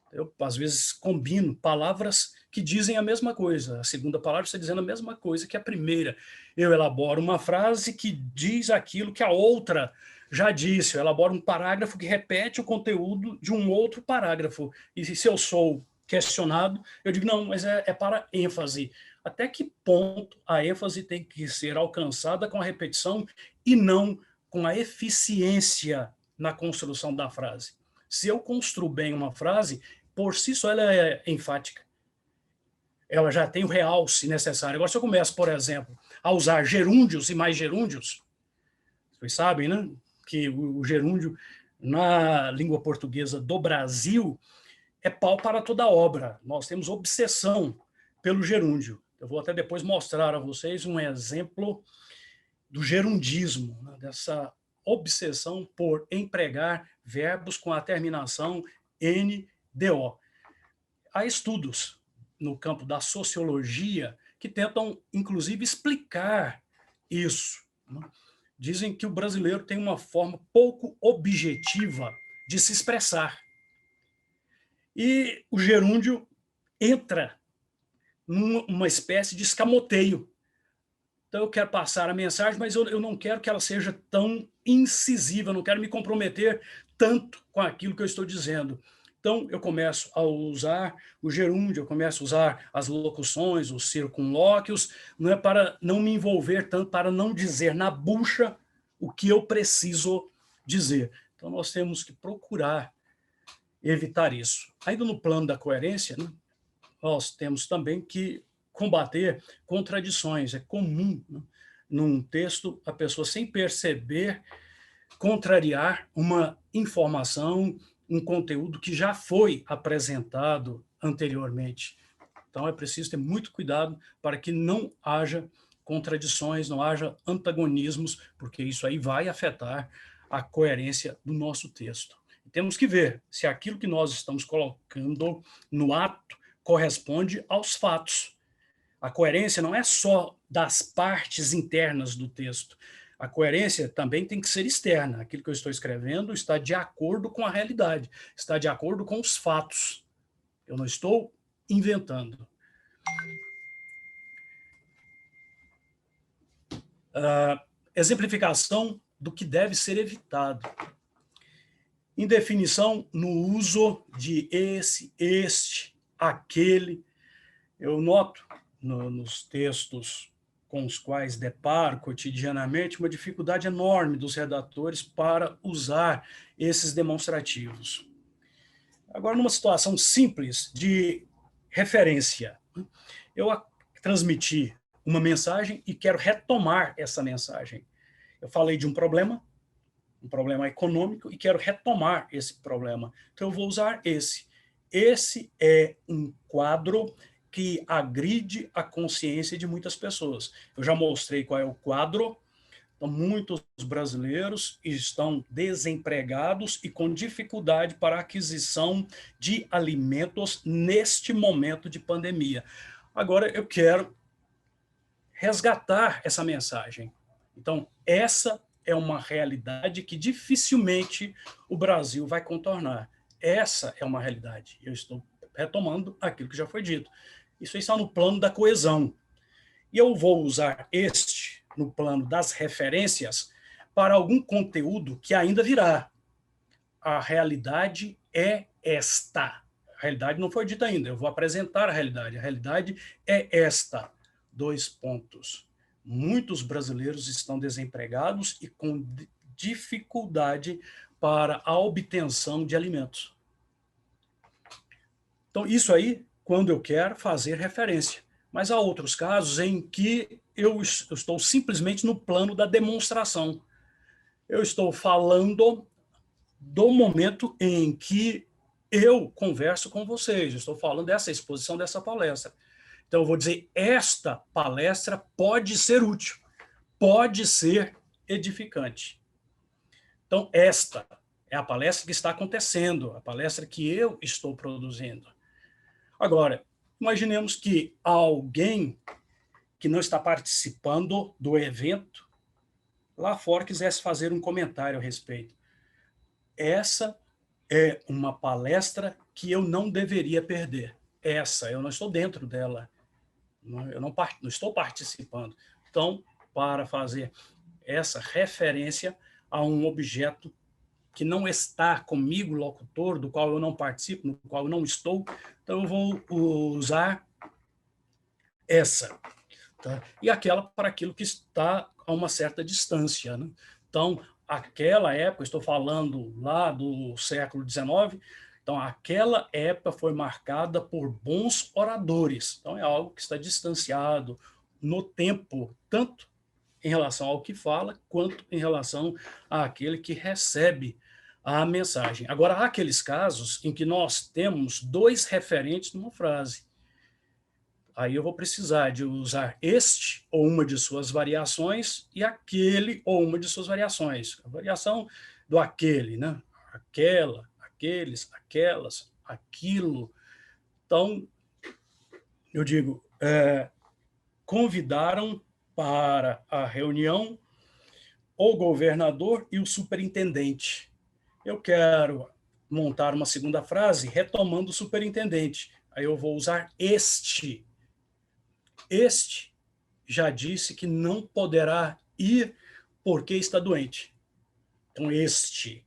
A: Eu, às vezes, combino palavras que dizem a mesma coisa. A segunda palavra está dizendo a mesma coisa que a primeira. Eu elaboro uma frase que diz aquilo que a outra já disse, eu elaboro um parágrafo que repete o conteúdo de um outro parágrafo. E se eu sou questionado, eu digo, não, mas é para ênfase. Até que ponto a ênfase tem que ser alcançada com a repetição e não com a eficiência na construção da frase? Se eu construo bem uma frase, por si só ela é enfática. Ela já tem o realce necessário. Agora, se eu começo, por exemplo, a usar gerúndios e mais gerúndios, vocês sabem, né, que o gerúndio na língua portuguesa do Brasil é pau para toda obra. Nós temos obsessão pelo gerúndio. Eu vou até depois mostrar a vocês um exemplo do gerundismo, né, dessa obsessão por empregar verbos com a terminação NDO. Há estudos no campo da sociologia que tentam, inclusive, explicar isso, né? Dizem que o brasileiro tem uma forma pouco objetiva de se expressar. E o gerúndio entra numa espécie de escamoteio. Então, eu quero passar a mensagem, mas eu não quero que ela seja tão incisiva, eu não quero me comprometer tanto com aquilo que eu estou dizendo. Então, eu começo a usar o gerúndio, eu começo a usar as locuções, os circunlóquios, não é para não me envolver tanto, para não dizer na bucha o que eu preciso dizer. Então, nós temos que procurar evitar isso. Ainda no plano da coerência, né, nós temos também que combater contradições. É comum, né, num texto, a pessoa, sem perceber, contrariar uma informação, um conteúdo que já foi apresentado anteriormente. Então, é preciso ter muito cuidado para que não haja contradições, não haja antagonismos, porque isso aí vai afetar a coerência do nosso texto. Temos que ver se aquilo que nós estamos colocando no ato corresponde aos fatos. A coerência não é só das partes internas do texto. A coerência também tem que ser externa. Aquilo que eu estou escrevendo está de acordo com a realidade, está de acordo com os fatos. Eu não estou inventando. Exemplificação do que deve ser evitado. Indefinição no uso de esse, este, aquele. Eu noto nos textos com os quais deparo cotidianamente uma dificuldade enorme dos redatores para usar esses demonstrativos. Agora, numa situação simples de referência, eu transmiti uma mensagem e quero retomar essa mensagem. Eu falei de um problema econômico, e quero retomar esse problema. Então, eu vou usar esse. Esse é um quadro que agride a consciência de muitas pessoas. Eu já mostrei qual é o quadro. Então, muitos brasileiros estão desempregados e com dificuldade para a aquisição de alimentos neste momento de pandemia. Agora, eu quero resgatar essa mensagem. Então, essa é uma realidade que dificilmente o Brasil vai contornar. Essa é uma realidade. Eu estou retomando aquilo que já foi dito. Isso está no plano da coesão. E eu vou usar este, no plano das referências, para algum conteúdo que ainda virá. A realidade é esta. A realidade não foi dita ainda, eu vou apresentar a realidade. A realidade é esta. 2 pontos. Muitos brasileiros estão desempregados e com dificuldade para a obtenção de alimentos. Então, isso aí, quando eu quero fazer referência. Mas há outros casos em que eu estou simplesmente no plano da demonstração. Eu estou falando do momento em que eu converso com vocês. Eu estou falando dessa exposição, dessa palestra. Então, eu vou dizer, esta palestra pode ser útil, pode ser edificante. Então, esta é a palestra que está acontecendo, a palestra que eu estou produzindo. Agora, imaginemos que alguém que não está participando do evento lá fora quisesse fazer um comentário a respeito. Essa é uma palestra que eu não deveria perder. Essa, eu não estou dentro dela. Eu não estou participando. Então, para fazer essa referência, a um objeto que não está comigo, locutor, do qual eu não participo, no qual eu não estou, então eu vou usar essa. Tá? E aquela para aquilo que está a uma certa distância. Né? Então, aquela época, estou falando lá do século XIX, então aquela época foi marcada por bons oradores. Então, é algo que está distanciado no tempo, tanto em relação ao que fala, quanto em relação àquele que recebe a mensagem. Agora, há aqueles casos em que nós temos dois referentes numa frase. Aí eu vou precisar de usar este ou uma de suas variações e aquele ou uma de suas variações. A variação do aquele, né? Aquela, aqueles, aquelas, aquilo. Então, eu digo, convidaram para a reunião o governador e o superintendente. Eu quero montar uma segunda frase retomando o superintendente. Aí eu vou usar este. Este já disse que não poderá ir porque está doente. Então, este.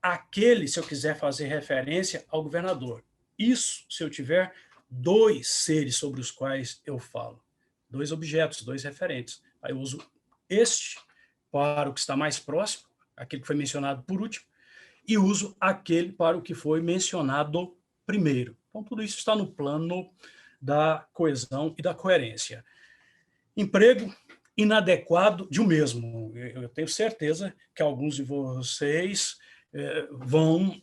A: Aquele, se eu quiser fazer referência ao governador. Isso, se eu tiver dois seres sobre os quais eu falo. Dois objetos, dois referentes. Aí eu uso este para o que está mais próximo, aquele que foi mencionado por último, e uso aquele para o que foi mencionado primeiro. Então, tudo isso está no plano da coesão e da coerência. Emprego inadequado de um mesmo. Eu tenho certeza que alguns de vocês vão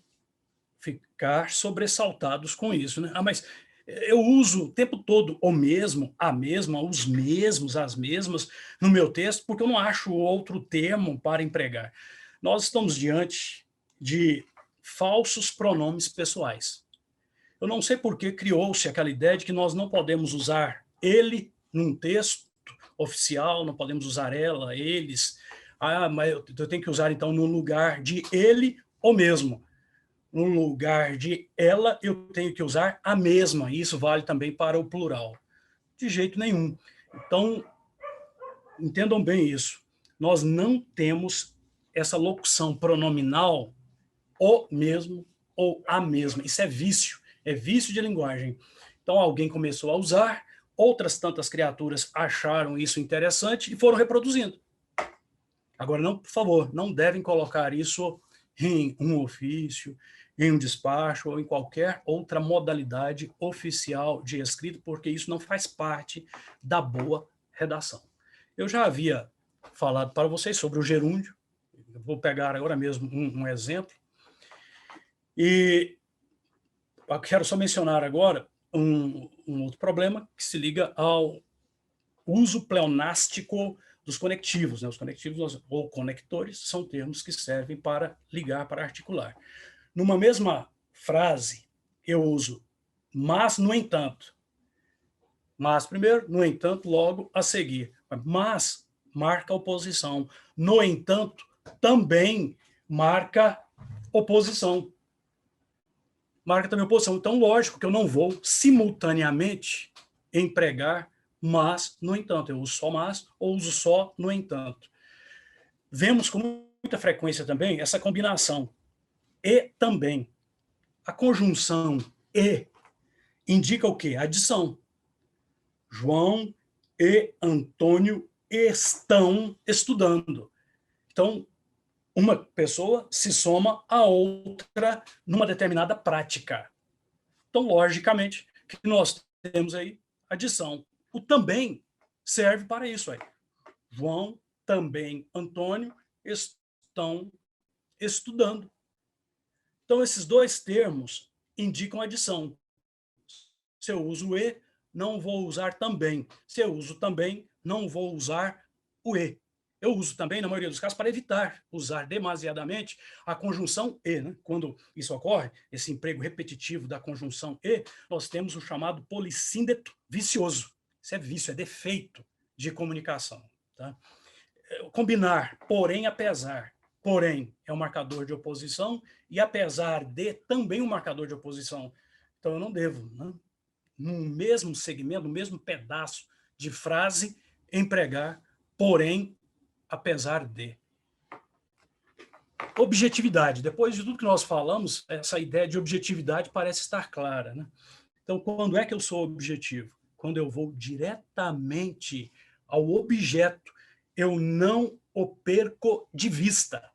A: ficar sobressaltados com isso. Né? Ah, mas eu uso o tempo todo o mesmo, a mesma, os mesmos, as mesmas no meu texto, porque eu não acho outro termo para empregar. Nós estamos diante de falsos pronomes pessoais. Eu não sei por que criou-se aquela ideia de que nós não podemos usar ele num texto oficial, não podemos usar ela, eles. Ah, mas eu tenho que usar, então, no lugar de ele, o mesmo. No lugar de ela, eu tenho que usar a mesma. Isso vale também para o plural. De jeito nenhum. Então, entendam bem isso. Nós não temos essa locução pronominal o mesmo ou a mesma. Isso é vício de linguagem. Então, alguém começou a usar, outras tantas criaturas acharam isso interessante e foram reproduzindo. Agora, não, por favor, não devem colocar isso em um ofício, em um despacho ou em qualquer outra modalidade oficial de escrito, porque isso não faz parte da boa redação. Eu já havia falado para vocês sobre o gerúndio, vou pegar agora mesmo um exemplo, e eu quero só mencionar agora um outro problema que se liga ao uso pleonástico dos conectivos. Né? Os conectivos ou conectores são termos que servem para ligar, para articular. Numa mesma frase, eu uso mas, no entanto. Mas primeiro, no entanto, logo a seguir. Mas marca oposição. No entanto, também marca oposição. Marca também oposição. Então, lógico que eu não vou simultaneamente empregar mas, no entanto. Eu uso só mas ou uso só no entanto. Vemos com muita frequência também essa combinação. E também. A conjunção e indica o quê? Adição. João e Antônio estão estudando. Então, uma pessoa se soma à outra numa determinada prática. Então, logicamente, que nós temos aí adição. O também serve para isso aí. João, também Antônio estão estudando. Então, esses dois termos indicam adição. Se eu uso e, não vou usar também. Se eu uso também, não vou usar o e. Eu uso também, na maioria dos casos, para evitar usar demasiadamente a conjunção e. Né? Quando isso ocorre, esse emprego repetitivo da conjunção e, nós temos o chamado polissíndeto vicioso. Isso é vício, é defeito de comunicação. Tá? Combinar, porém, apesar. Porém, é um marcador de oposição e apesar de, também um marcador de oposição. Então, eu não devo, né? No mesmo segmento, no mesmo pedaço de frase, empregar, porém, apesar de. Objetividade. Depois de tudo que nós falamos, essa ideia de objetividade parece estar clara, né? Então, quando é que eu sou objetivo? Quando eu vou diretamente ao objeto, eu não o perco de vista.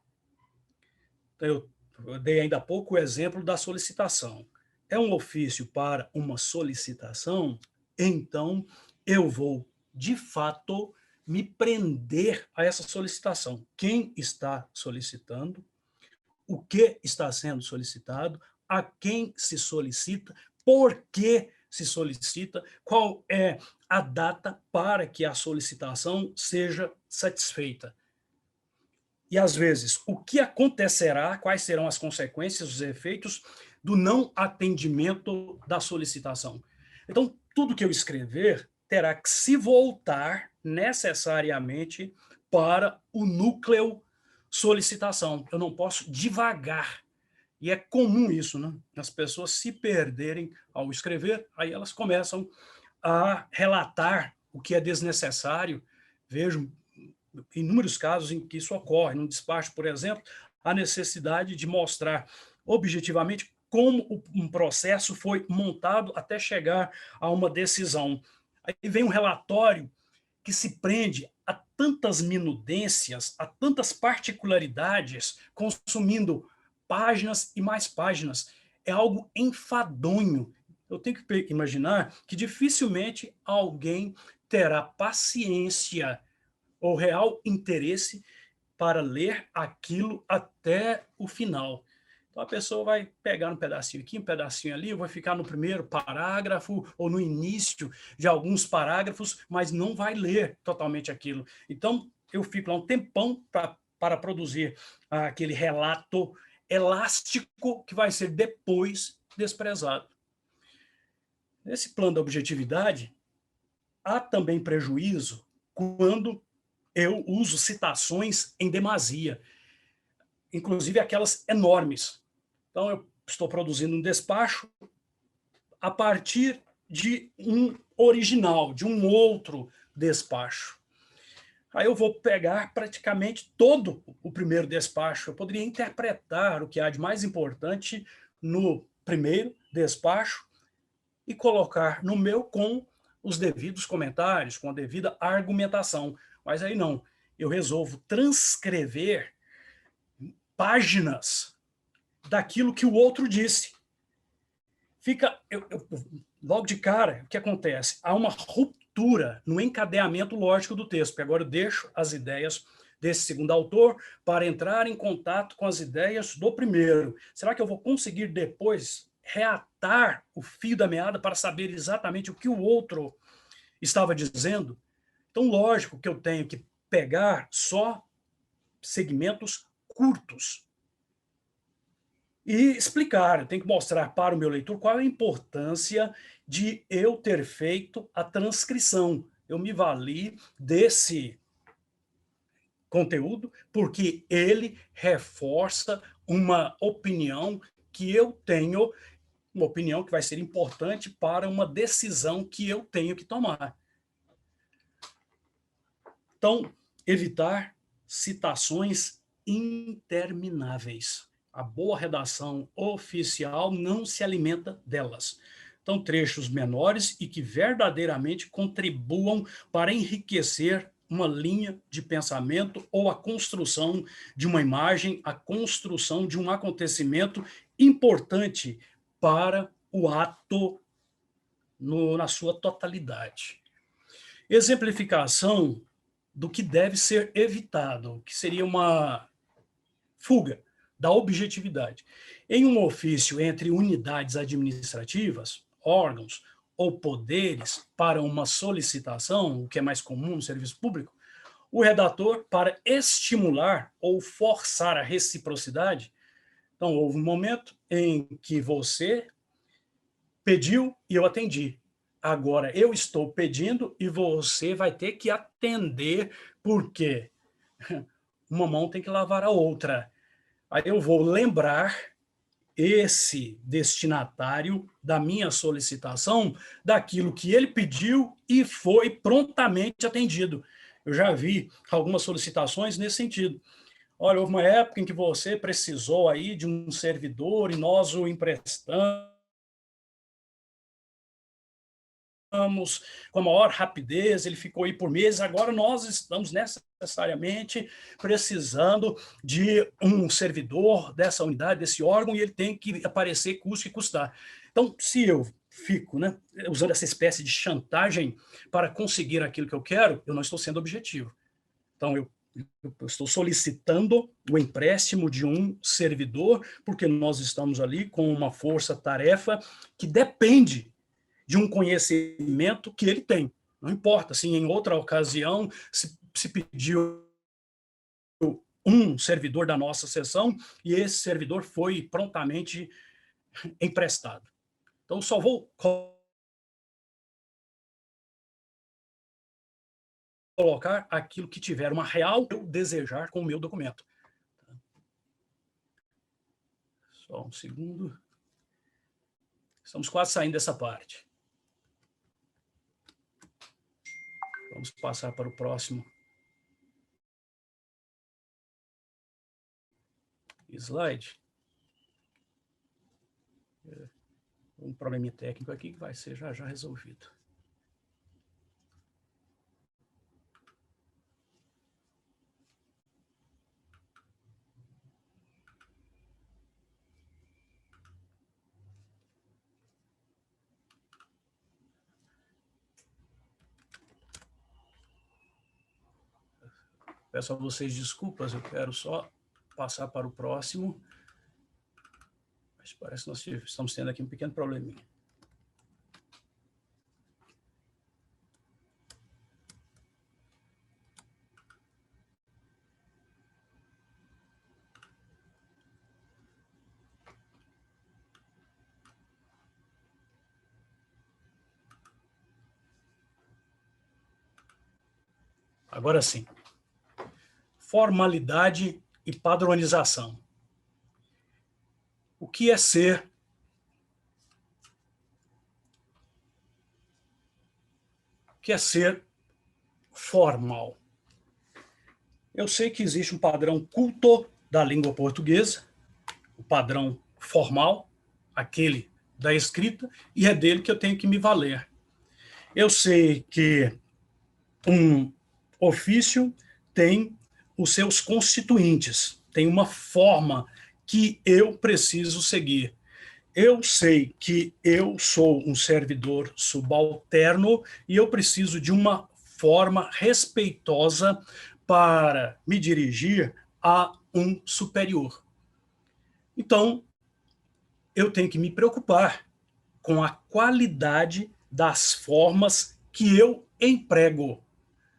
A: Então, eu dei ainda há pouco o exemplo da solicitação. É um ofício para uma solicitação, então eu vou, de fato, me prender a essa solicitação. Quem está solicitando, o que está sendo solicitado, a quem se solicita, por que se solicita, qual é a data para que a solicitação seja satisfeita. E, às vezes, o que acontecerá, quais serão as consequências, os efeitos do não atendimento da solicitação. Então, tudo que eu escrever terá que se voltar necessariamente para o núcleo solicitação. Eu não posso divagar. E é comum isso, né? As pessoas se perderem ao escrever, aí elas começam a relatar o que é desnecessário. Vejo inúmeros casos em que isso ocorre. No despacho, por exemplo, a necessidade de mostrar objetivamente como um processo foi montado até chegar a uma decisão. Aí vem um relatório que se prende a tantas minudências, a tantas particularidades, consumindo páginas e mais páginas. É algo enfadonho. Eu tenho que imaginar que dificilmente alguém terá paciência ou real interesse para ler aquilo até o final. Então a pessoa vai pegar um pedacinho aqui, um pedacinho ali, vai ficar no primeiro parágrafo ou no início de alguns parágrafos, mas não vai ler totalmente aquilo. Então eu fico lá um tempão para produzir aquele relato elástico que vai ser depois desprezado. Nesse plano da objetividade, há também prejuízo quando eu uso citações em demasia, inclusive aquelas enormes. Então, eu estou produzindo um despacho a partir de um original, de um outro despacho. Aí eu vou pegar praticamente todo o primeiro despacho. Eu poderia interpretar o que há de mais importante no primeiro despacho e colocar no meu com os devidos comentários, com a devida argumentação. Mas aí não, eu resolvo transcrever páginas daquilo que o outro disse. Fica, logo de cara, o que acontece? Há uma ruptura no encadeamento lógico do texto, porque agora eu deixo as ideias desse segundo autor para entrar em contato com as ideias do primeiro. Será que eu vou conseguir depois reatar o fio da meada para saber exatamente o que o outro estava dizendo? Então, lógico que eu tenho que pegar só segmentos curtos e explicar, eu tenho que mostrar para o meu leitor qual é a importância de eu ter feito a transcrição. Eu me vali desse conteúdo porque ele reforça uma opinião que eu tenho, uma opinião que vai ser importante para uma decisão que eu tenho que tomar. Então, evitar citações intermináveis. A boa redação oficial não se alimenta delas. Então, trechos menores e que verdadeiramente contribuam para enriquecer uma linha de pensamento ou a construção de uma imagem, a construção de um acontecimento importante para o ato na sua totalidade. Exemplificação do que deve ser evitado, que seria uma fuga da objetividade. Em um ofício entre unidades administrativas, órgãos ou poderes para uma solicitação, o que é mais comum no serviço público, o redator, para estimular ou forçar a reciprocidade, então houve um momento em que você pediu e eu atendi. Agora eu estou pedindo e você vai ter que atender, porque uma mão tem que lavar a outra. Aí eu vou lembrar esse destinatário da minha solicitação daquilo que ele pediu e foi prontamente atendido. Eu já vi algumas solicitações nesse sentido. olha, houve uma época em que você precisou aí de um servidor e nós o emprestamos com a maior rapidez, ele ficou aí por meses, agora nós estamos necessariamente precisando de um servidor dessa unidade, desse órgão, e ele tem que aparecer custe que custar. Então, se eu fico, né, usando essa espécie de chantagem para conseguir aquilo que eu quero, eu não estou sendo objetivo. Então, eu estou solicitando o empréstimo de um servidor, porque nós estamos ali com uma força-tarefa que depende de um conhecimento que ele tem. Não importa, assim, em outra ocasião se pediu um servidor da nossa seção e esse servidor foi prontamente emprestado. Então, só vou colocar aquilo que tiver uma real eu desejar com o meu documento. Só um segundo. Estamos quase saindo dessa parte. Vamos passar para o próximo slide. Um probleminha técnico aqui que vai ser já resolvido. Peço a vocês desculpas, eu quero só passar para o próximo. Mas parece que nós estamos tendo aqui um pequeno probleminha. Agora sim. Formalidade e padronização. O que é ser formal? Eu sei que existe um padrão culto da língua portuguesa, o padrão formal, aquele da escrita, e é dele que eu tenho que me valer. Eu sei que um ofício tem os seus constituintes, tem uma forma que eu preciso seguir. Eu sei que eu sou um servidor subalterno e eu preciso de uma forma respeitosa para me dirigir a um superior. Então, eu tenho que me preocupar com a qualidade das formas que eu emprego.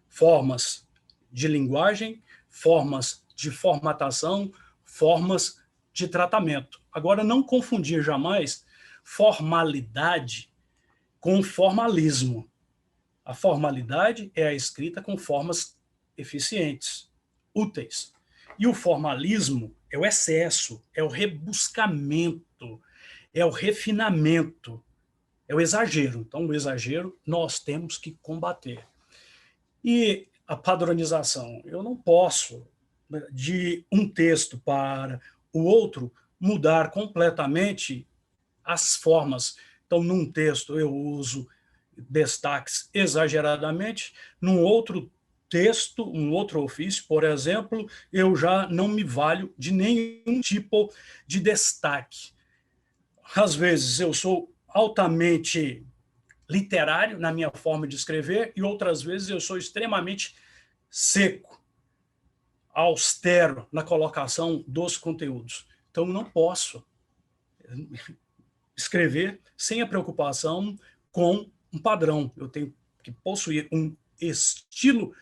A: Formas de linguagem, formas de formatação, formas de tratamento. Agora, não confundir jamais formalidade com formalismo. A formalidade é a escrita com formas eficientes, úteis. E o formalismo é o excesso, é o rebuscamento, é o refinamento, é o exagero. Então, o exagero nós temos que combater. E a padronização, eu não posso, de um texto para o outro, mudar completamente as formas. Então, num texto eu uso destaques exageradamente, num outro texto, um outro ofício, por exemplo, eu já não me valho de nenhum tipo de destaque. Às vezes eu sou altamente literário na minha forma de escrever e outras vezes eu sou extremamente seco, austero na colocação dos conteúdos. Então, não posso escrever sem a preocupação com um padrão. Eu tenho que possuir um estilo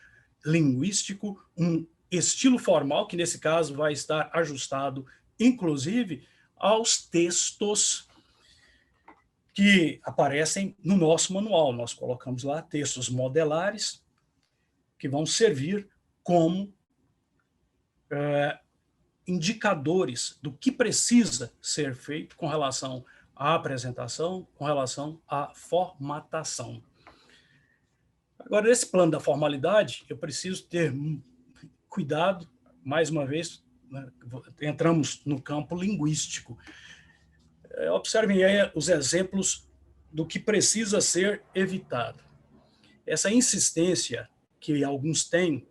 A: linguístico, um estilo formal, que nesse caso vai estar ajustado, inclusive, aos textos que aparecem no nosso manual. Nós colocamos lá textos modelares que vão servir como indicadores do que precisa ser feito com relação à apresentação, com relação à formatação. Agora, nesse plano da formalidade, eu preciso ter cuidado, mais uma vez, né, entramos no campo linguístico. Observem aí os exemplos do que precisa ser evitado. Essa insistência que alguns têm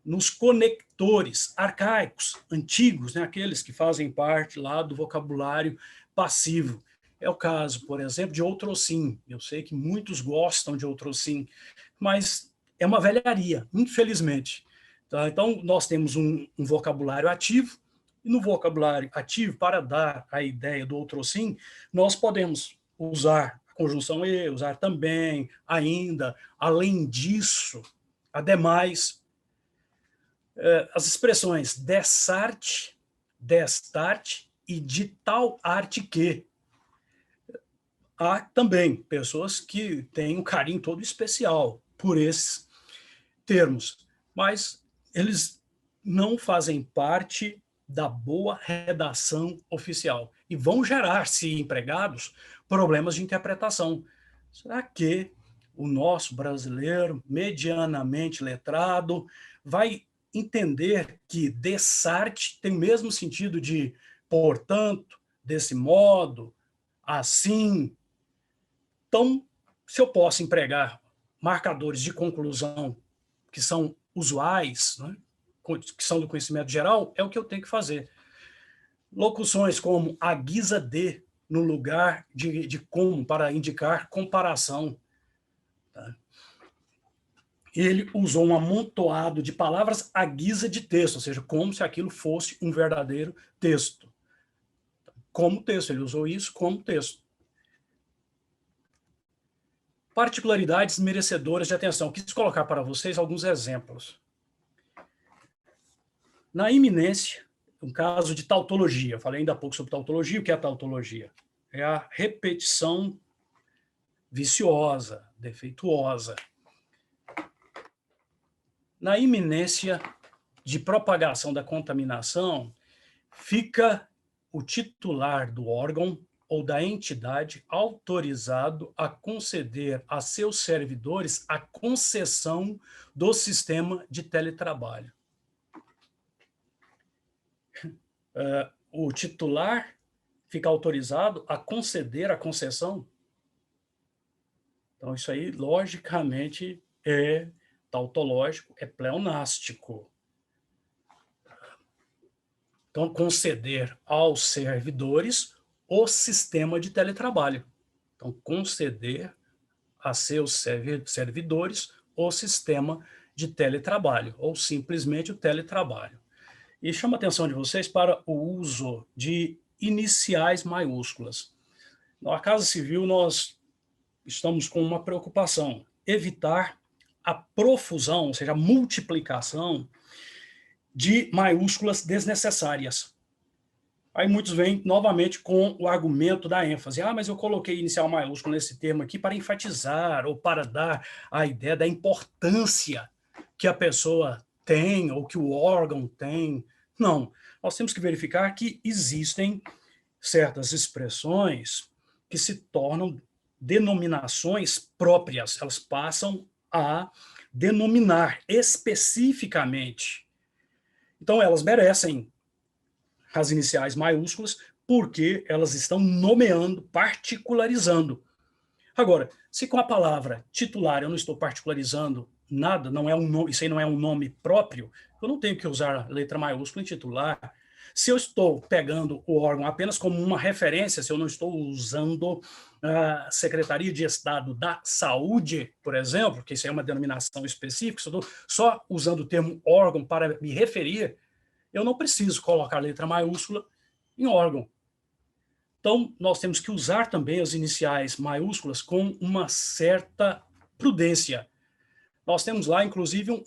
A: nos conectores arcaicos, antigos, né, aqueles que fazem parte lá do vocabulário passivo. É o caso, por exemplo, de outrossim. Eu sei que muitos gostam de outrossim, mas é uma velharia, infelizmente. Tá? Então, nós temos um vocabulário ativo, e no vocabulário ativo, para dar a ideia do outrossim, nós podemos usar a conjunção e, usar também, ainda, além disso, ademais, as expressões dessarte, destarte e de tal arte que. Há também pessoas que têm um carinho todo especial por esses termos, mas eles não fazem parte da boa redação oficial e vão gerar, se empregados, problemas de interpretação. Será que o nosso brasileiro, medianamente letrado, vai entender que dessarte tem o mesmo sentido de portanto, desse modo, assim? Então, se eu posso empregar marcadores de conclusão que são usuais, né, que são do conhecimento geral, é o que eu tenho que fazer. Locuções como a guisa de, no lugar de como, para indicar comparação. Tá? Ele usou um amontoado de palavras à guisa de texto, ou seja, como se aquilo fosse um verdadeiro texto. Como texto, ele usou isso como texto. Particularidades merecedoras de atenção. Quis colocar para vocês alguns exemplos. Na iminência, um caso de tautologia. Eu falei ainda há pouco sobre tautologia. O que é tautologia? É a repetição viciosa, defeituosa. Na iminência de propagação da contaminação, fica o titular do órgão ou da entidade autorizado a conceder a seus servidores a concessão do sistema de teletrabalho. O titular fica autorizado a conceder a concessão. Então, isso aí, logicamente, é tautológico, é pleonástico. Então, conceder aos servidores o sistema de teletrabalho. Então, conceder a seus servidores o sistema de teletrabalho, ou simplesmente o teletrabalho. E chamo a atenção de vocês para o uso de iniciais maiúsculas. Na Casa Civil, nós estamos com uma preocupação: evitar a profusão, ou seja, a multiplicação de maiúsculas desnecessárias. Aí muitos vêm novamente com o argumento da ênfase. Ah, mas eu coloquei inicial maiúsculo nesse termo aqui para enfatizar ou para dar a ideia da importância que a pessoa tem ou que o órgão tem. Não, nós temos que verificar que existem certas expressões que se tornam denominações próprias, elas passam a denominar especificamente. Então, elas merecem as iniciais maiúsculas porque elas estão nomeando, particularizando. Agora, se com a palavra titular eu não estou particularizando nada, não é um nome, isso aí não é um nome próprio, eu não tenho que usar letra maiúscula em titular. Se eu estou pegando o órgão apenas como uma referência, se eu não estou usando a Secretaria de Estado da Saúde, por exemplo, que isso é uma denominação específica, se eu estou só usando o termo órgão para me referir, eu não preciso colocar letra maiúscula em órgão. Então, nós temos que usar também as iniciais maiúsculas com uma certa prudência. Nós temos lá, inclusive,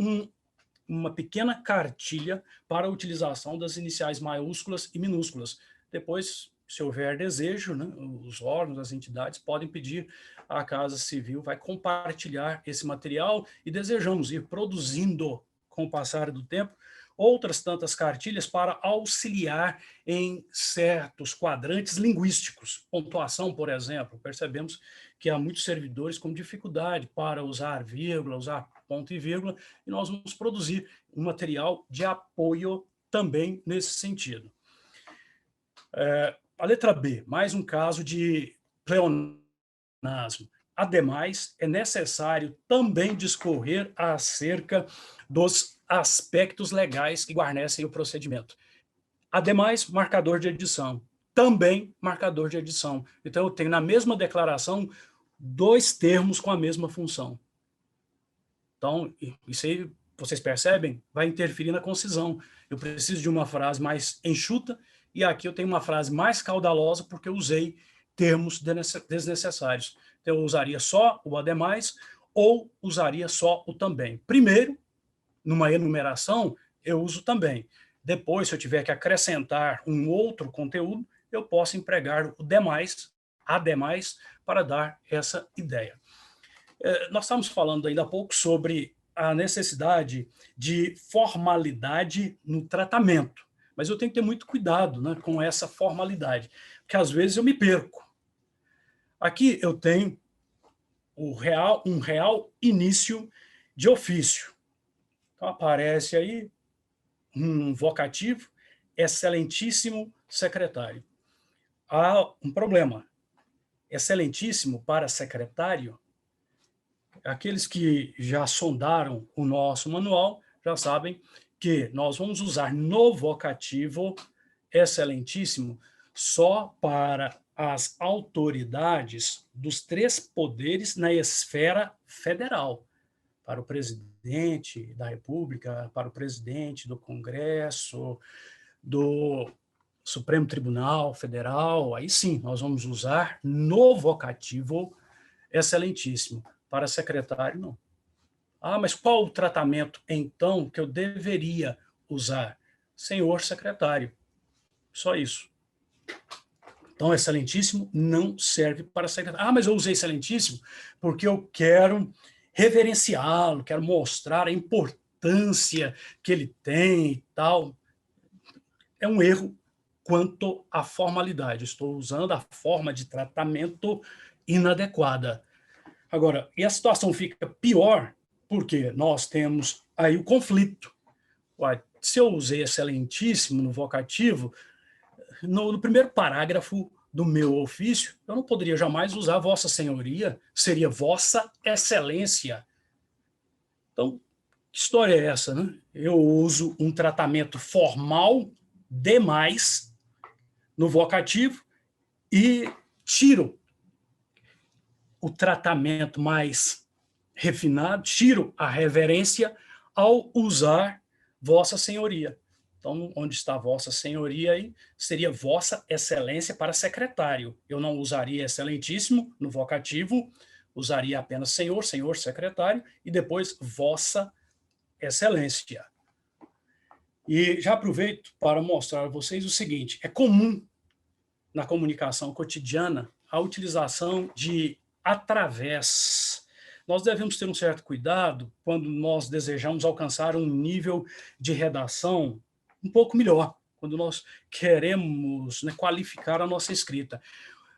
A: uma pequena cartilha para a utilização das iniciais maiúsculas e minúsculas. Depois, se houver desejo, né, os órgãos, as entidades podem pedir à Casa Civil, vai compartilhar esse material e desejamos ir produzindo, com o passar do tempo, outras tantas cartilhas para auxiliar em certos quadrantes linguísticos. Pontuação, por exemplo, percebemos que há muitos servidores com dificuldade para usar vírgula, usar ponto e vírgula, e nós vamos produzir um material de apoio também nesse sentido. A letra B, mais um caso de pleonasmo. Ademais, é necessário também discorrer acerca dos aspectos legais que guarnecem o procedimento. Ademais, marcador de edição. Também marcador de edição. Então, eu tenho na mesma declaração dois termos com a mesma função. Então, isso aí, vocês percebem, vai interferir na concisão. Eu preciso de uma frase mais enxuta e aqui eu tenho uma frase mais caudalosa porque eu usei termos desnecessários. Então, eu usaria só o ademais ou usaria só o também. Primeiro, numa enumeração, eu uso também. Depois, se eu tiver que acrescentar um outro conteúdo, eu posso empregar o demais, ademais, para dar essa ideia. Nós estamos falando ainda há pouco sobre a necessidade de formalidade no tratamento, mas eu tenho que ter muito cuidado, né, com essa formalidade, porque às vezes eu me perco. Aqui eu tenho um real início de ofício. Então aparece aí um vocativo, excelentíssimo secretário. Há um problema. Excelentíssimo para secretário, aqueles que já sondaram o nosso manual já sabem que nós vamos usar no vocativo excelentíssimo só para as autoridades dos três poderes na esfera federal, para o presidente da República, para o presidente do Congresso, do Supremo Tribunal Federal. Aí sim, nós vamos usar no vocativo excelentíssimo. Para secretário, não. Mas qual o tratamento, então, que eu deveria usar? Senhor secretário. Só isso. Então, excelentíssimo não serve para secretário. Mas eu usei excelentíssimo porque eu quero reverenciá-lo, quero mostrar a importância que ele tem e tal. É um erro quanto à formalidade. Estou usando a forma de tratamento inadequada. Agora, e a situação fica pior porque nós temos aí o conflito. Se eu usei excelentíssimo no vocativo, no primeiro parágrafo do meu ofício, eu não poderia jamais usar Vossa Senhoria, seria Vossa Excelência. Então, que história é essa, né? Eu uso um tratamento formal demais no vocativo e tiro o tratamento mais refinado, tiro a reverência ao usar Vossa Senhoria. Então, onde está Vossa Senhoria aí, seria Vossa Excelência para secretário. Eu não usaria excelentíssimo no vocativo, usaria apenas Senhor, Senhor secretário, e depois Vossa Excelência. E já aproveito para mostrar a vocês o seguinte: é comum na comunicação cotidiana a utilização de através. Nós devemos ter um certo cuidado quando nós desejamos alcançar um nível de redação um pouco melhor, quando nós queremos, né, qualificar a nossa escrita.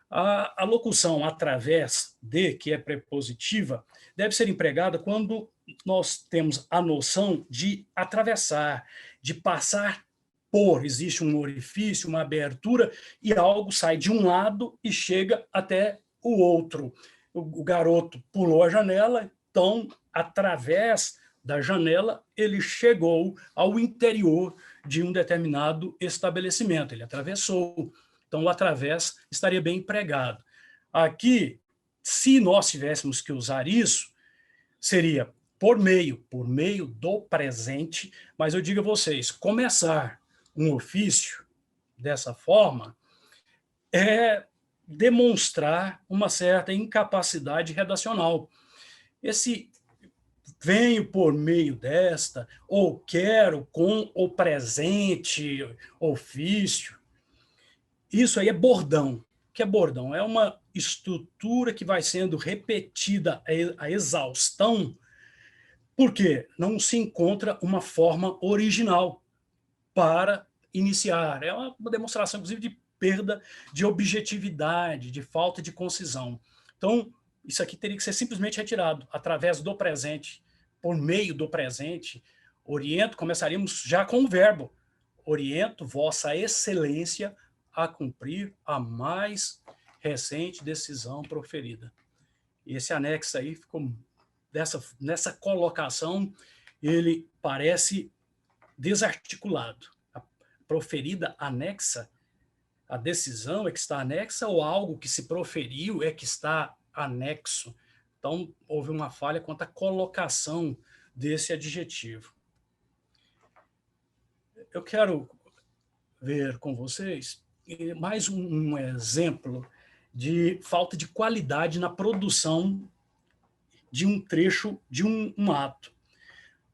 A: A locução através de, que é prepositiva, deve ser empregada quando nós temos a noção de atravessar, de passar por. Existe um orifício, uma abertura, e algo sai de um lado e chega até o outro. O garoto pulou a janela, então, através da janela, ele chegou ao interior de um determinado estabelecimento, ele atravessou. Então, o através estaria bem empregado. Aqui, se nós tivéssemos que usar isso, seria por meio do presente, mas eu digo a vocês, começar um ofício dessa forma é demonstrar uma certa incapacidade redacional. Esse venho por meio desta, ou quero com o presente ofício, isso aí é bordão. O que é bordão? É uma estrutura que vai sendo repetida a exaustão, porque não se encontra uma forma original para iniciar. É uma demonstração, inclusive, de perda de objetividade, de falta de concisão. Então, isso aqui teria que ser simplesmente retirado através do presente, por meio do presente. Oriento, começaríamos já com o verbo. oriento Vossa Excelência a cumprir a mais recente decisão proferida. E esse anexo aí ficou nessa colocação, ele parece desarticulado. A proferida anexa, a decisão é que está anexa ou algo que se proferiu é que está anexo? Então, houve uma falha quanto à colocação desse adjetivo. Eu quero ver com vocês mais um exemplo de falta de qualidade na produção de um trecho de um ato.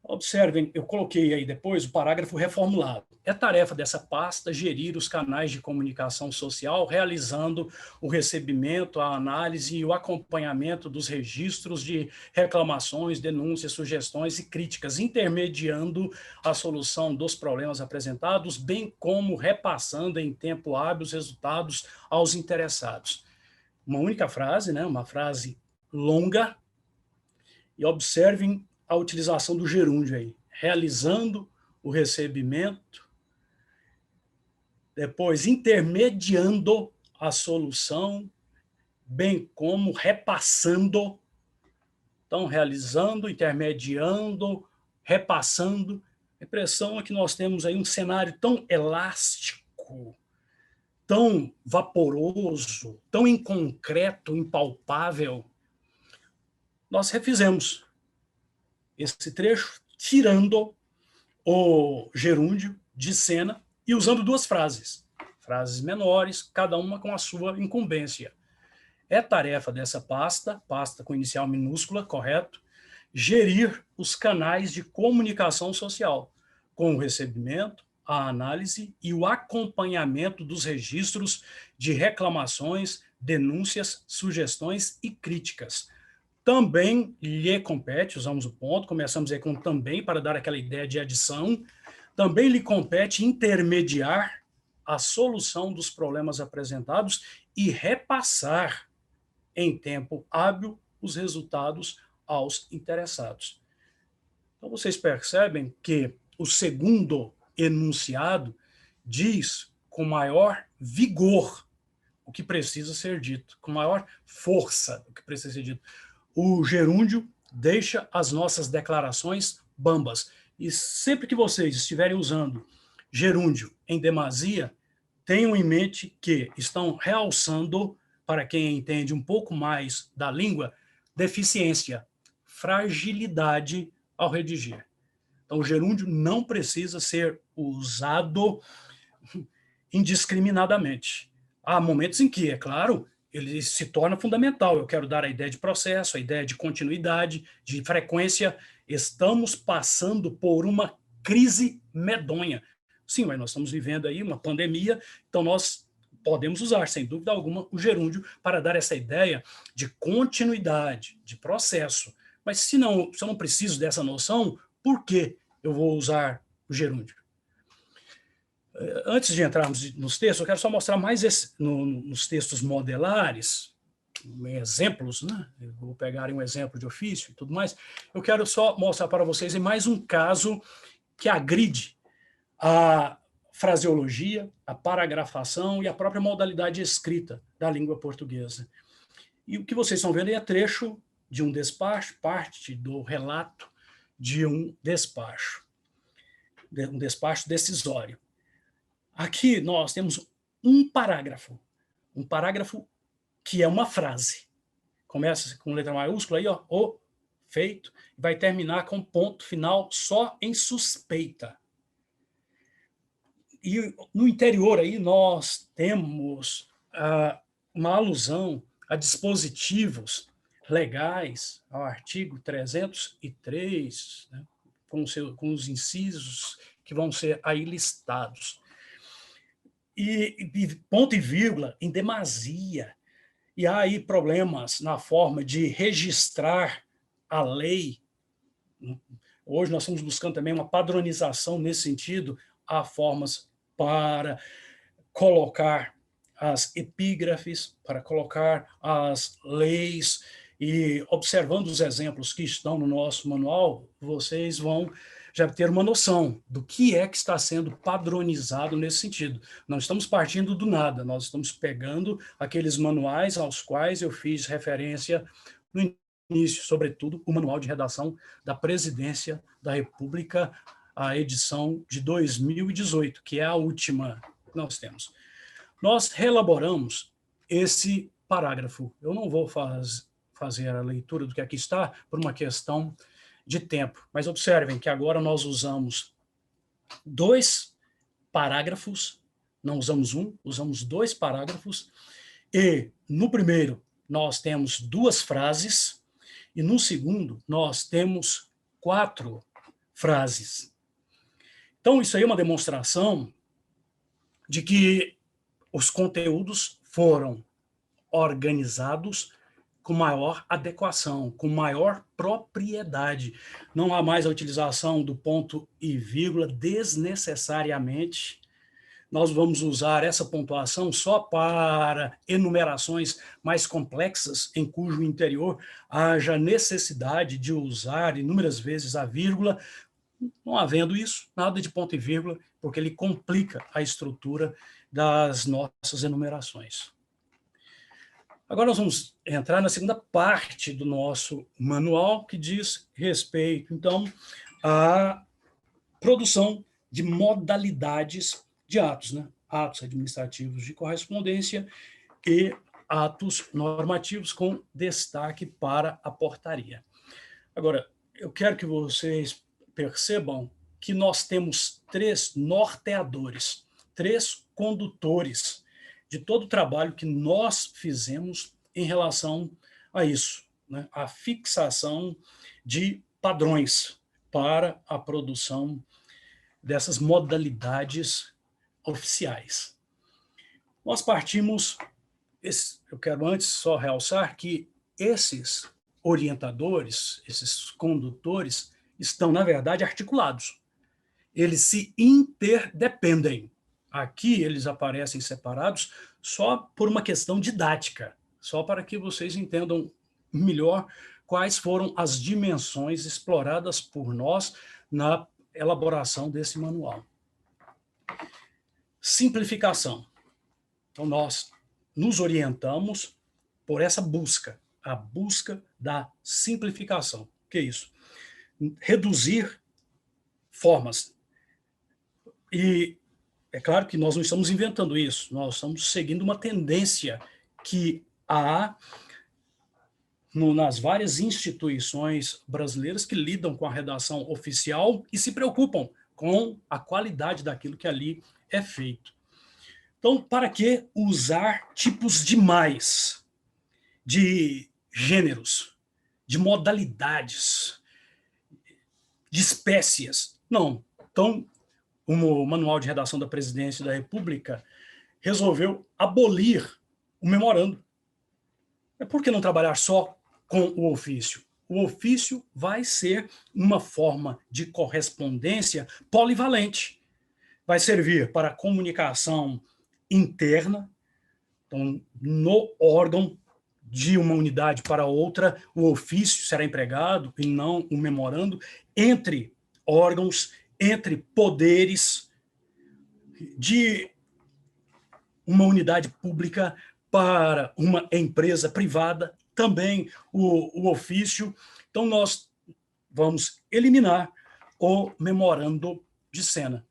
A: Observem, eu coloquei aí depois o parágrafo reformulado. É tarefa dessa pasta gerir os canais de comunicação social, realizando o recebimento, a análise e o acompanhamento dos registros de reclamações, denúncias, sugestões e críticas, intermediando a solução dos problemas apresentados, bem como repassando em tempo hábil os resultados aos interessados. Uma única frase, né? Uma frase longa, e observem a utilização do gerúndio aí, realizando o recebimento, depois intermediando a solução, bem como repassando, então realizando, intermediando, repassando. A impressão é que nós temos aí um cenário tão elástico, tão vaporoso, tão inconcreto, impalpável. Nós refizemos esse trecho, tirando o gerúndio de cena e usando duas frases menores, cada uma com a sua incumbência. É tarefa dessa pasta com inicial minúscula, correto, gerir os canais de comunicação social, com o recebimento, a análise e o acompanhamento dos registros de reclamações, denúncias, sugestões e críticas. Também lhe compete, usamos o ponto, começamos aí com também para dar aquela ideia de adição, também lhe compete intermediar a solução dos problemas apresentados e repassar em tempo hábil os resultados aos interessados. Então, vocês percebem que o segundo enunciado diz com maior vigor o que precisa ser dito, com maior força o que precisa ser dito. O gerúndio deixa as nossas declarações bambas. E sempre que vocês estiverem usando gerúndio em demasia, tenham em mente que estão realçando, para quem entende um pouco mais da língua, deficiência, fragilidade ao redigir. Então, o gerúndio não precisa ser usado indiscriminadamente. Há momentos em que, é claro, ele se torna fundamental. Eu quero dar a ideia de processo, a ideia de continuidade, de frequência. Estamos passando por uma crise medonha. Sim, mas nós estamos vivendo aí uma pandemia, então nós podemos usar, sem dúvida alguma, o gerúndio para dar essa ideia de continuidade, de processo. Mas se eu não preciso dessa noção, por que eu vou usar o gerúndio? Antes de entrarmos nos textos, eu quero só mostrar mais nos textos modelares, exemplos, né? Eu vou pegar um exemplo de ofício e tudo mais. Eu quero só mostrar para vocês em mais um caso que agride a fraseologia, a paragrafação e a própria modalidade escrita da língua portuguesa. E o que vocês estão vendo é trecho de um despacho, parte do relato de um despacho decisório. Aqui nós temos um parágrafo que é uma frase. Começa com letra maiúscula aí, ó, o feito, vai terminar com ponto final só em suspeita. E no interior aí nós temos uma alusão a dispositivos legais, ao artigo 303, né, com os incisos que vão ser aí listados. E ponto e vírgula em demasia. E há aí problemas na forma de registrar a lei. Hoje nós estamos buscando também uma padronização nesse sentido. Há formas para colocar as epígrafes, para colocar as leis, e observando os exemplos que estão no nosso manual, vocês vão já ter uma noção do que é que está sendo padronizado nesse sentido. Não estamos partindo do nada, nós estamos pegando aqueles manuais aos quais eu fiz referência no início, sobretudo o Manual de Redação da Presidência da República, a edição de 2018, que é a última que nós temos. Nós reelaboramos esse parágrafo. Eu não vou fazer a leitura do que aqui está, por uma questão de tempo. Mas observem que agora nós usamos 2 parágrafos, não usamos um, usamos 2 parágrafos, e no primeiro nós temos 2 frases, e no segundo nós temos 4 frases. Então, isso aí é uma demonstração de que os conteúdos foram organizados com maior adequação, com maior propriedade. Não há mais a utilização do ponto e vírgula desnecessariamente. Nós vamos usar essa pontuação só para enumerações mais complexas, em cujo interior haja necessidade de usar inúmeras vezes a vírgula. Não havendo isso, nada de ponto e vírgula, porque ele complica a estrutura das nossas enumerações. Agora nós vamos entrar na segunda parte do nosso manual, que diz respeito, então, à produção de modalidades de atos, né? Atos administrativos de correspondência e atos normativos com destaque para a portaria. Agora, eu quero que vocês percebam que nós temos 3 norteadores, 3 condutores de todo o trabalho que nós fizemos em relação a isso, né? A fixação de padrões para a produção dessas modalidades oficiais. Nós partimos, eu quero antes só realçar que esses orientadores, esses condutores, estão, na verdade, articulados. Eles se interdependem. Aqui eles aparecem separados só por uma questão didática, só para que vocês entendam melhor quais foram as dimensões exploradas por nós na elaboração desse manual. Simplificação. Então, nós nos orientamos por essa busca, a busca da simplificação. O que é isso? Reduzir formas. E é claro que nós não estamos inventando isso, nós estamos seguindo uma tendência que há nas várias instituições brasileiras que lidam com a redação oficial e se preocupam com a qualidade daquilo que ali é feito. Então, para que usar tipos demais de gêneros, de modalidades, de espécies? Não. Então, o Manual de Redação da Presidência da República resolveu abolir o memorando. Por que não trabalhar só com o ofício? O ofício vai ser uma forma de correspondência polivalente. Vai servir para comunicação interna, então, no órgão de uma unidade para outra, o ofício será empregado e não o memorando, entre órgãos, entre poderes de uma unidade pública para uma empresa privada, também o ofício. Então, nós vamos eliminar o memorando de cena.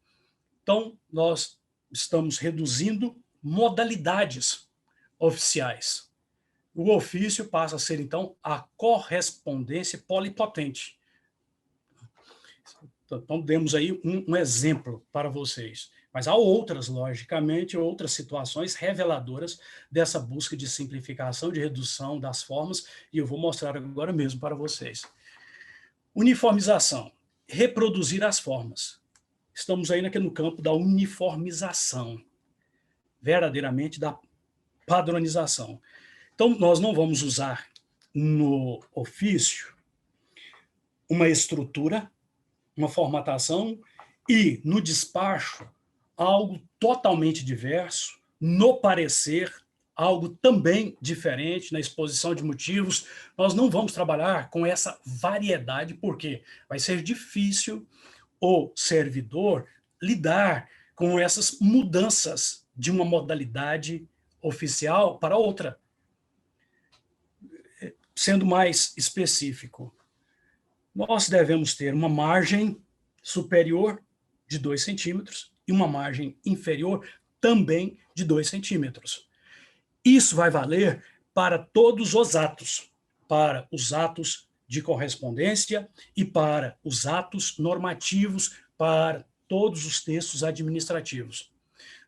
A: Então, nós estamos reduzindo modalidades oficiais. O ofício passa a ser, então, a correspondência polipotente. Então, demos aí um exemplo para vocês. Mas há outras, logicamente, outras situações reveladoras dessa busca de simplificação, de redução das formas, e eu vou mostrar agora mesmo para vocês. Uniformização, reproduzir as formas. Estamos aí no campo da uniformização, verdadeiramente da padronização. Então, nós não vamos usar no ofício uma estrutura, uma formatação, e no despacho algo totalmente diverso, no parecer algo também diferente, na exposição de motivos. Nós não vamos trabalhar com essa variedade, porque vai ser difícil o servidor lidar com essas mudanças de uma modalidade oficial para outra. Sendo mais específico, nós devemos ter uma margem superior de 2 centímetros e uma margem inferior também de 2 centímetros. Isso vai valer para todos os atos, para os atos de correspondência e para os atos normativos, para todos os textos administrativos.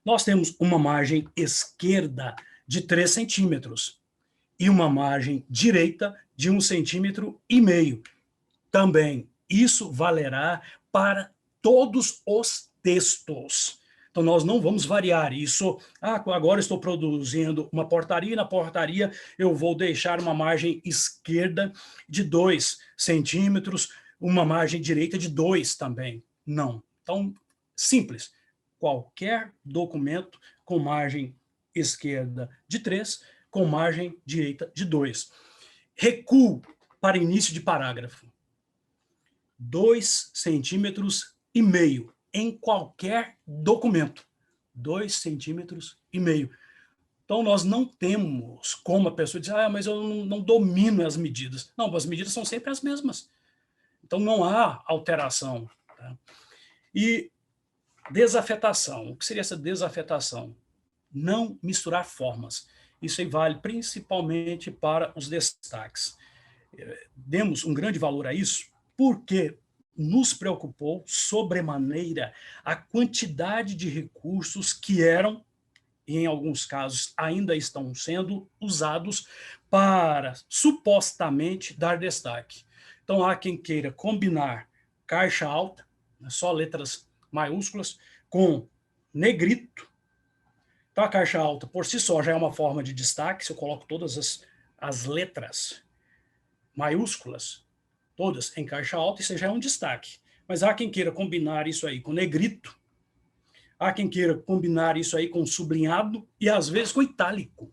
A: Nós temos uma margem esquerda de 3 centímetros e uma margem direita de 1,5 centímetros. Também isso valerá para todos os textos. Então, nós não vamos variar isso. Agora estou produzindo uma portaria, e na portaria eu vou deixar uma margem esquerda de 2 centímetros, uma margem direita de 2 também. Não. Então, simples. Qualquer documento com margem esquerda de 3, com margem direita de 2. Recuo para início de parágrafo. 2,5 centímetros em qualquer documento. 2,5 centímetros. Então, nós não temos como a pessoa dizer, mas eu não domino as medidas. Não, as medidas são sempre as mesmas. Então, não há alteração. Tá? E desafetação. O que seria essa desafetação? Não misturar formas. Isso aí vale principalmente para os destaques. Demos um grande valor a isso porque nos preocupou sobremaneira a quantidade de recursos que eram, e em alguns casos ainda estão sendo usados para supostamente dar destaque. Então, há quem queira combinar caixa alta, só letras maiúsculas, com negrito. Então, a caixa alta, por si só, já é uma forma de destaque. Se eu coloco todas as letras maiúsculas, todas em caixa alta, isso já é um destaque. Mas há quem queira combinar isso aí com negrito, há quem queira combinar isso aí com sublinhado e, às vezes, com itálico.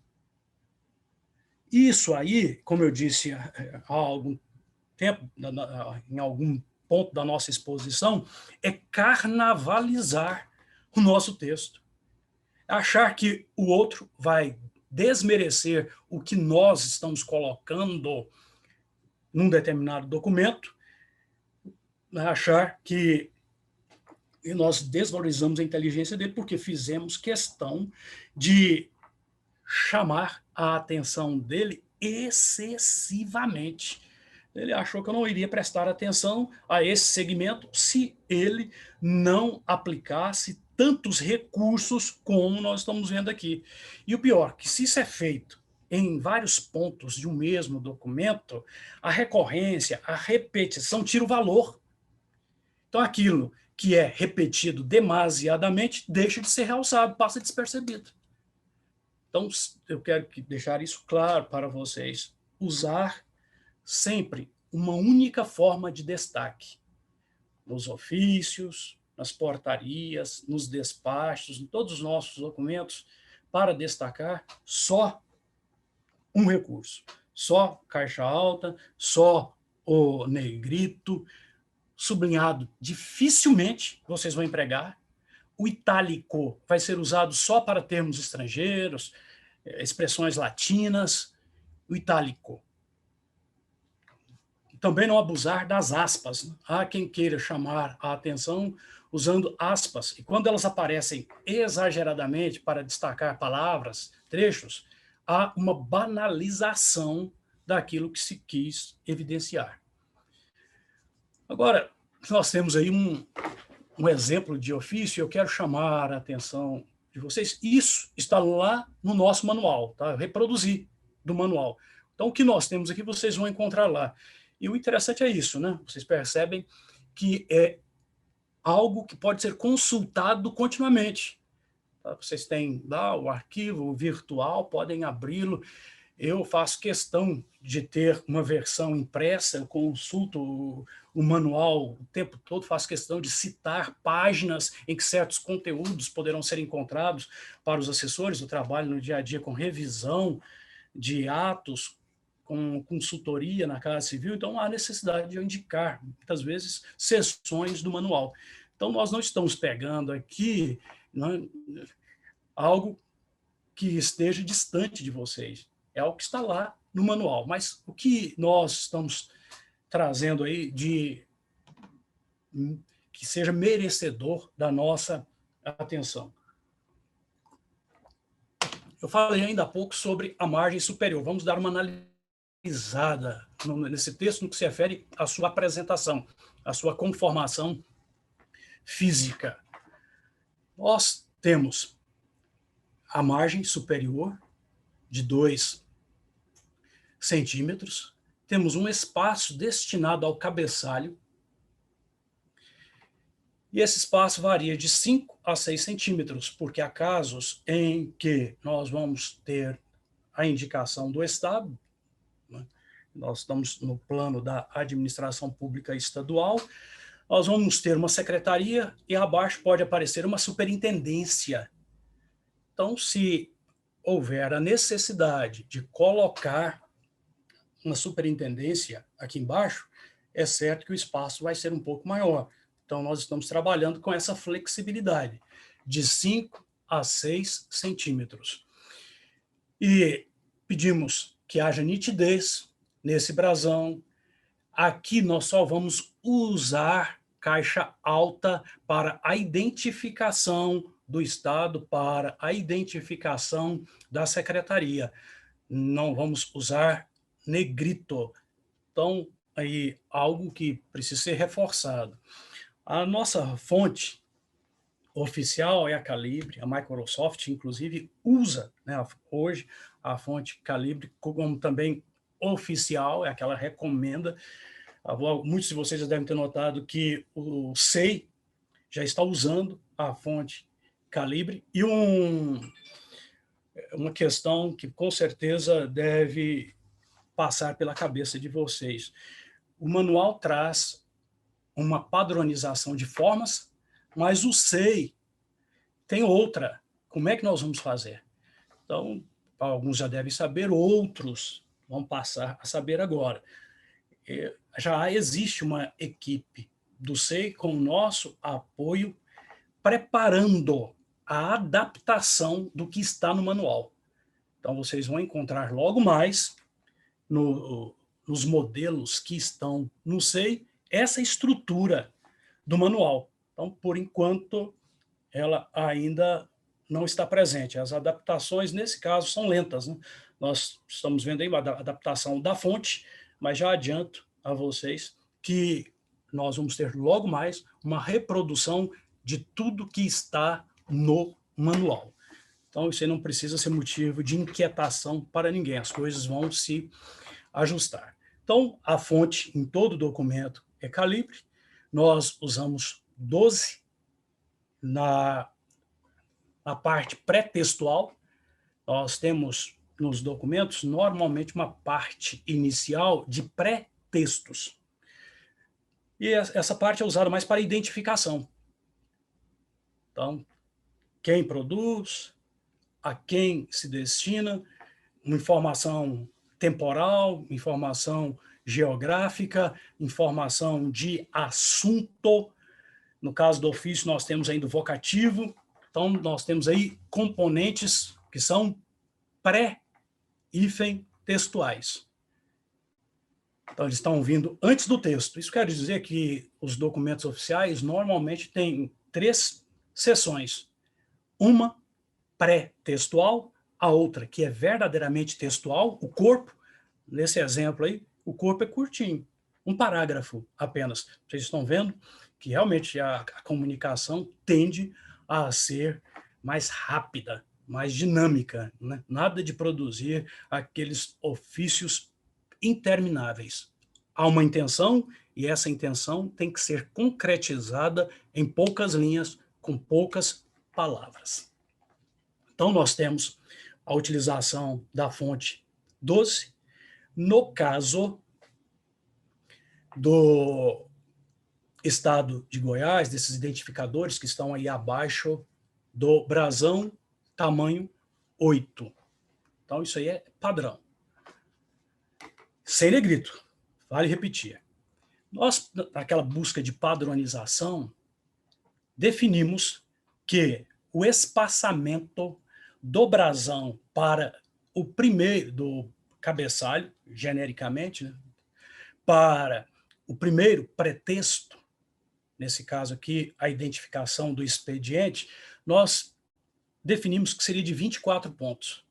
A: Isso aí, como eu disse há algum tempo, em algum ponto da nossa exposição, é carnavalizar o nosso texto. Achar que o outro vai desmerecer o que nós estamos colocando num determinado documento, achar que nós desvalorizamos a inteligência dele porque fizemos questão de chamar a atenção dele excessivamente. Ele achou que eu não iria prestar atenção a esse segmento se ele não aplicasse tantos recursos como nós estamos vendo aqui. E o pior, que se isso é feito em vários pontos de um mesmo documento, a recorrência, a repetição tira o valor. Então, aquilo que é repetido demasiadamente deixa de ser realçado, passa despercebido. Então, eu quero deixar isso claro para vocês. Usar sempre uma única forma de destaque. Nos ofícios, nas portarias, nos despachos, em todos os nossos documentos, para destacar só um recurso. Só caixa alta, só o negrito, sublinhado dificilmente vocês vão empregar. O itálico vai ser usado só para termos estrangeiros, expressões latinas. O itálico. Também não abusar das aspas. Há quem queira chamar a atenção usando aspas, e quando elas aparecem exageradamente para destacar palavras, trechos, há uma banalização daquilo que se quis evidenciar. Agora, nós temos aí um exemplo de ofício, eu quero chamar a atenção de vocês. Isso está lá no nosso manual, tá? Eu reproduzi do manual. Então, o que nós temos aqui, vocês vão encontrar lá. E o interessante é isso, né? Vocês percebem que é algo que pode ser consultado continuamente. Tá? Vocês têm lá o arquivo virtual, podem abri-lo. Eu faço questão de ter uma versão impressa, eu consulto o manual o tempo todo, faço questão de citar páginas em que certos conteúdos poderão ser encontrados para os assessores do trabalho no dia a dia com revisão de atos, com consultoria na Casa Civil, então há necessidade de eu indicar, muitas vezes, seções do manual. Então, nós não estamos pegando aqui, né, algo que esteja distante de vocês, é algo que está lá no manual, mas o que nós estamos trazendo aí que seja merecedor da nossa atenção. Eu falei ainda há pouco sobre a margem superior. Vamos dar uma analisada nesse texto no que se refere à sua apresentação, à sua conformação física. Nós temos a margem superior de 2 centímetros, temos um espaço destinado ao cabeçalho, e esse espaço varia de 5 a 6 centímetros, porque há casos em que nós vamos ter a indicação do Estado, né? Nós estamos no plano da administração pública estadual, nós vamos ter uma secretaria e abaixo pode aparecer uma superintendência. Então, se houver a necessidade de colocar uma superintendência aqui embaixo, é certo que o espaço vai ser um pouco maior. Então, nós estamos trabalhando com essa flexibilidade, de 5 a 6 centímetros. E pedimos que haja nitidez nesse brasão. Aqui nós só vamos usar caixa alta para a identificação do Estado, para a identificação da secretaria. Não vamos usar negrito. Então, aí, algo que precisa ser reforçado. A nossa fonte oficial é a Calibre, a Microsoft, inclusive, usa, né, hoje a fonte Calibre como também oficial, é aquela recomenda. Muitos de vocês já devem ter notado que o SEI já está usando a fonte Calibre, e uma questão que com certeza deve passar pela cabeça de vocês. O manual traz uma padronização de formas, mas o SEI tem outra. Como é que nós vamos fazer? Então, alguns já devem saber, outros vão passar a saber agora. Já existe uma equipe do SEI com o nosso apoio, preparando a adaptação do que está no manual. Então, vocês vão encontrar logo mais nos modelos que estão no SEI essa estrutura do manual. Então, por enquanto, ela ainda não está presente. As adaptações, nesse caso, são lentas, né? Nós estamos vendo aí uma adaptação da fonte, mas já adianto a vocês que nós vamos ter logo mais uma reprodução de tudo que está no manual. Então, isso aí não precisa ser motivo de inquietação para ninguém, as coisas vão se ajustar. Então, a fonte em todo o documento é Calibre, nós usamos 12 na parte pré-textual. Nós temos nos documentos normalmente uma parte inicial de pré-textos. E essa parte é usada mais para identificação. Então, quem produz, a quem se destina, uma informação temporal, informação geográfica, informação de assunto. No caso do ofício, nós temos ainda o vocativo. Então, nós temos aí componentes que são pré-hífen textuais. Então, eles estão vindo antes do texto. Isso quer dizer que os documentos oficiais normalmente têm 3 seções. Uma pré-textual, a outra que é verdadeiramente textual, o corpo. Nesse exemplo aí, o corpo é curtinho, um parágrafo apenas. Vocês estão vendo que realmente a comunicação tende a ser mais rápida, mais dinâmica, né? Nada de produzir aqueles ofícios intermináveis. Há uma intenção e essa intenção tem que ser concretizada em poucas linhas, com poucas palavras. Então, nós temos a utilização da fonte 12. No caso do Estado de Goiás, desses identificadores que estão aí abaixo do brasão, tamanho 8. Então, isso aí é padrão. sem negrito, vale repetir. Nós, naquela busca de padronização, definimos que o espaçamento do brasão para o primeiro, do cabeçalho, genericamente, né, para o primeiro pretexto, nesse caso aqui, a identificação do expediente, nós definimos que seria de 24 pontos.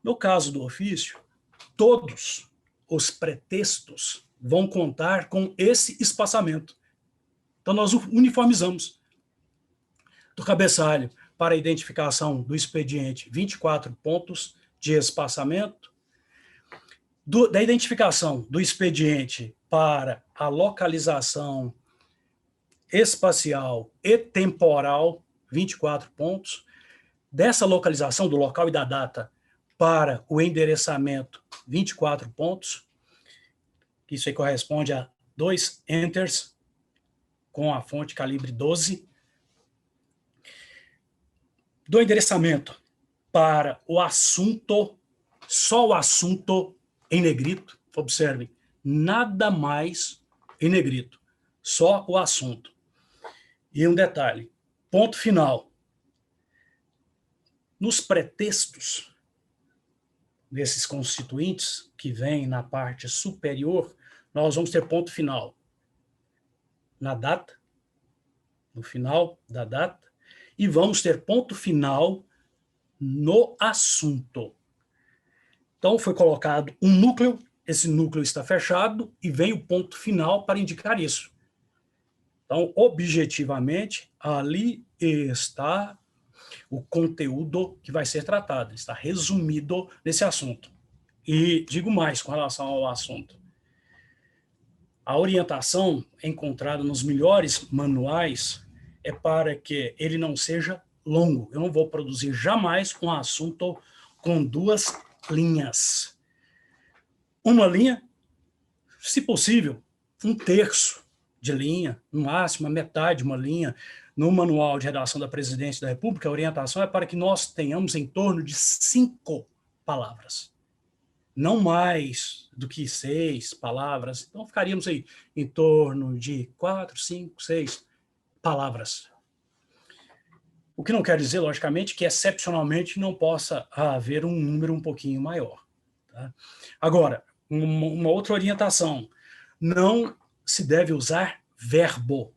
A: No caso do ofício, todos os pretextos vão contar com esse espaçamento. Então, nós uniformizamos do cabeçalho para a identificação do expediente 24 pontos de espaçamento, da identificação do expediente para a localização espacial e temporal, 24 pontos, dessa localização do local e da data para o endereçamento, 24 pontos, isso aí corresponde a 2 enters com a fonte calibre 12, do endereçamento para o assunto, só o assunto em negrito, observem, nada mais em negrito, só o assunto. E um detalhe, ponto final. Nos pretextos desses constituintes, que vêm na parte superior, nós vamos ter ponto final na data, no final da data, e vamos ter ponto final no assunto. Então, foi colocado um núcleo, esse núcleo está fechado, e vem o ponto final para indicar isso. Então, objetivamente, ali está o conteúdo que vai ser tratado, está resumido nesse assunto. E digo mais com relação ao assunto. A orientação encontrada nos melhores manuais é para que ele não seja longo. Eu não vou produzir jamais um assunto com 2 linhas. Uma linha, se possível, 1/3 de linha, no máximo, a metade de uma linha. No manual de redação da Presidência da República, a orientação é para que nós tenhamos em torno de 5 palavras. Não mais do que 6 palavras. Então, ficaríamos aí em torno de 4, 5, 6 palavras. O que não quer dizer, logicamente, que excepcionalmente não possa haver um número um pouquinho maior. Tá? Agora, uma outra orientação. Não se deve usar verbo.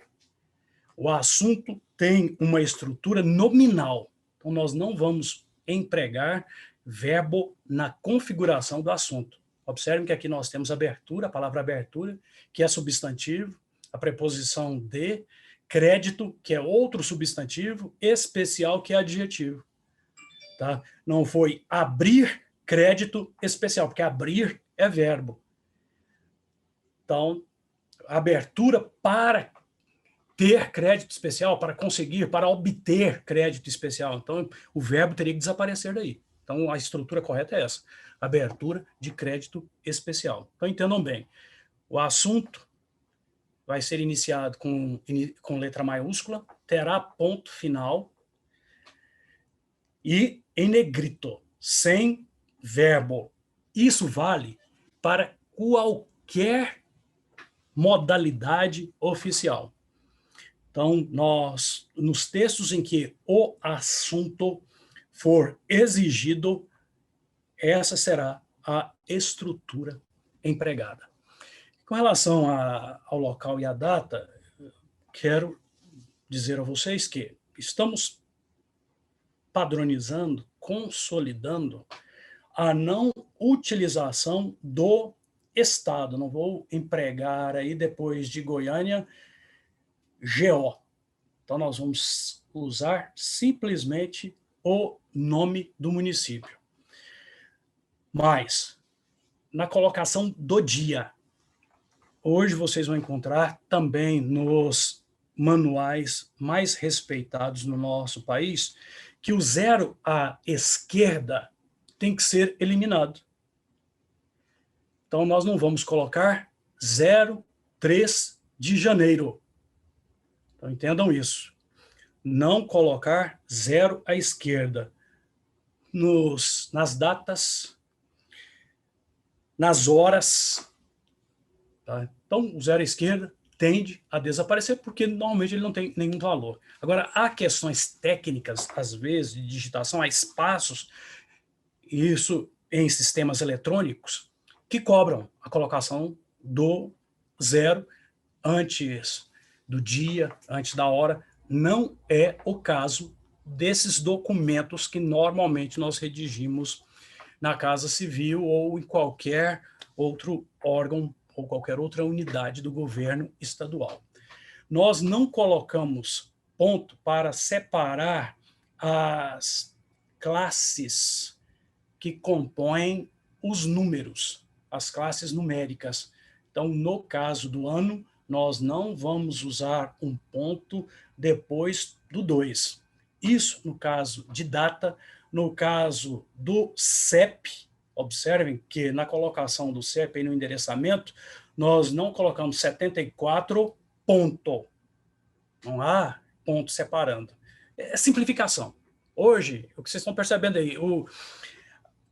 A: O assunto tem uma estrutura nominal. Então, nós não vamos empregar verbo na configuração do assunto. Observem que aqui nós temos abertura, a palavra abertura, que é substantivo, a preposição de, crédito, que é outro substantivo, especial, que é adjetivo. Tá? Não foi abrir crédito especial, porque abrir é verbo. Então, abertura para ter crédito especial, para conseguir, para obter crédito especial. Então, o verbo teria que desaparecer daí. Então, a estrutura correta é essa, abertura de crédito especial. Então, entendam bem, o assunto vai ser iniciado com letra maiúscula, terá ponto final e em negrito, sem verbo. Isso vale para qualquer modalidade oficial. Então, nos textos em que o assunto for exigido, essa será a estrutura empregada. Com relação ao local e à data, quero dizer a vocês que estamos padronizando, consolidando a não utilização do Estado. Não vou empregar aí, depois de Goiânia, GO. Então, nós vamos usar simplesmente o nome do município. Mas, na colocação do dia, hoje vocês vão encontrar também nos manuais mais respeitados no nosso país, que o 0 à esquerda tem que ser eliminado. Então, nós não vamos colocar 03 de janeiro. Então, entendam isso. Não colocar 0 à esquerda. Nas datas nas horas. Tá? Então, o zero à esquerda tende a desaparecer, porque normalmente ele não tem nenhum valor. Agora, há questões técnicas, às vezes, de digitação, há espaços, isso em sistemas eletrônicos, que cobram a colocação do zero antes do dia, antes da hora. Não é o caso desses documentos que normalmente nós redigimos na Casa Civil ou em qualquer outro órgão ou qualquer outra unidade do governo estadual. Nós não colocamos ponto para separar as classes que compõem os números, as classes numéricas. Então, no caso do ano, nós não vamos usar um ponto depois do 2. Isso no caso de data. No caso do CEP, observem que na colocação do CEP e no endereçamento, nós não colocamos 74 ponto. Não há ponto separando. É simplificação. Hoje, o que vocês estão percebendo aí,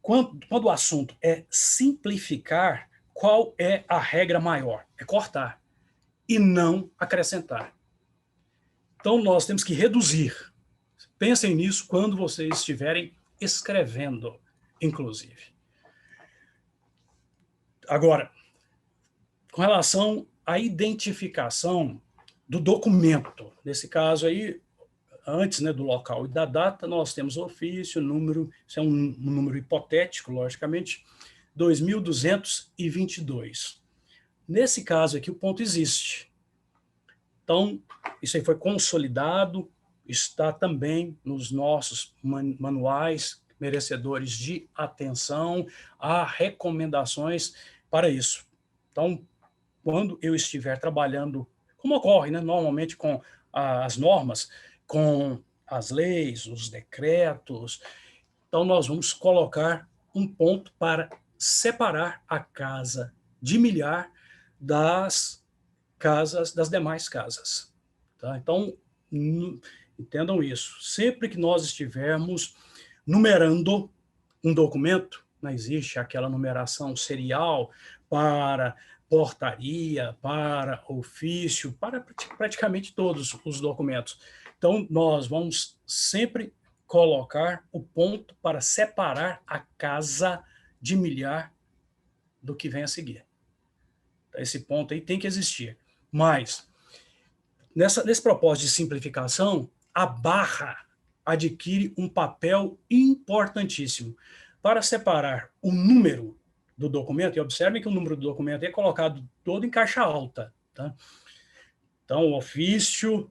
A: quando o assunto é simplificar, qual é a regra maior? É cortar e não acrescentar. Então, nós temos que reduzir. Pensem nisso quando vocês estiverem escrevendo, inclusive. Agora, com relação à identificação do documento, nesse caso aí, antes, né, do local e da data, nós temos ofício, número, isso é um número hipotético, logicamente, 2222. Nesse caso aqui, o ponto existe. Então, isso aí foi consolidado, está também nos nossos manuais merecedores de atenção, há recomendações para isso. Então, quando eu estiver trabalhando, como ocorre, né, normalmente com as normas, com as leis, os decretos, então nós vamos colocar um ponto para separar a casa de milhar das casas, das demais casas. Tá? Então, entendam isso. Sempre que nós estivermos numerando um documento, não existe aquela numeração serial para portaria, para ofício, para praticamente todos os documentos. Então, nós vamos sempre colocar o ponto para separar a casa de milhar do que vem a seguir. Esse ponto aí tem que existir. Mas, nesse propósito de simplificação, a barra adquire um papel importantíssimo para separar o número do documento, e observem que o número do documento é colocado todo em caixa alta. Tá? Então, o ofício,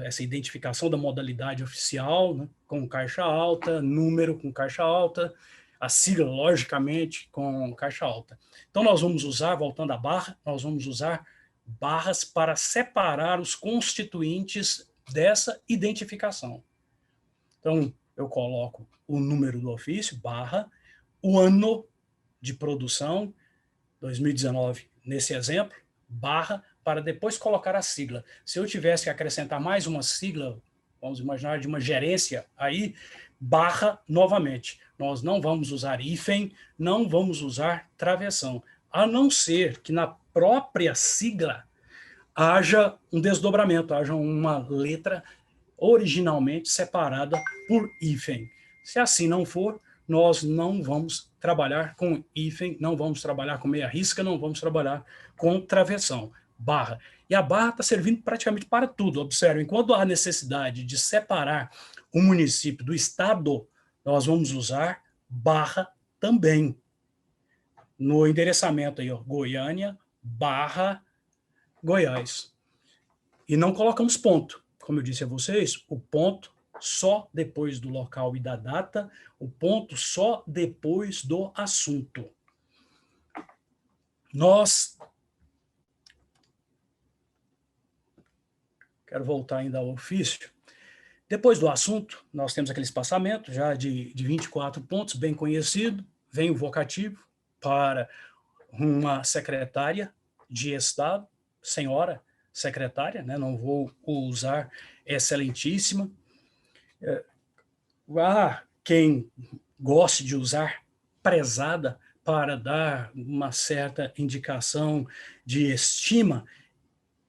A: essa identificação da modalidade oficial, né, com caixa alta, número com caixa alta, a sigla, logicamente, com caixa alta. Então, nós vamos usar, voltando à barra, nós vamos usar barras para separar os constituintes dessa identificação. Então, eu coloco o número do ofício, barra, o ano de produção, 2019, nesse exemplo, barra, para depois colocar a sigla. Se eu tivesse que acrescentar mais uma sigla, vamos imaginar de uma gerência, aí, barra novamente. Nós não vamos usar hífen, não vamos usar travessão, a não ser que na própria sigla haja um desdobramento, haja uma letra originalmente separada por hífen. Se assim não for, nós não vamos trabalhar com hífen, não vamos trabalhar com meia risca, não vamos trabalhar com travessão, barra. E a barra está servindo praticamente para tudo. Observem, quando há necessidade de separar um município do estado, nós vamos usar barra também. No endereçamento aí, ó, Goiânia, barra Goiás. E não colocamos ponto. Como eu disse a vocês, o ponto só depois do local e da data, o ponto só depois do assunto. Quero voltar ainda ao ofício. Depois do assunto, nós temos aquele espaçamento já de 24 pontos, bem conhecido, vem o vocativo para uma secretária de Estado, senhora secretária, né? Não vou usar excelentíssima. Quem goste de usar prezada, para dar uma certa indicação de estima,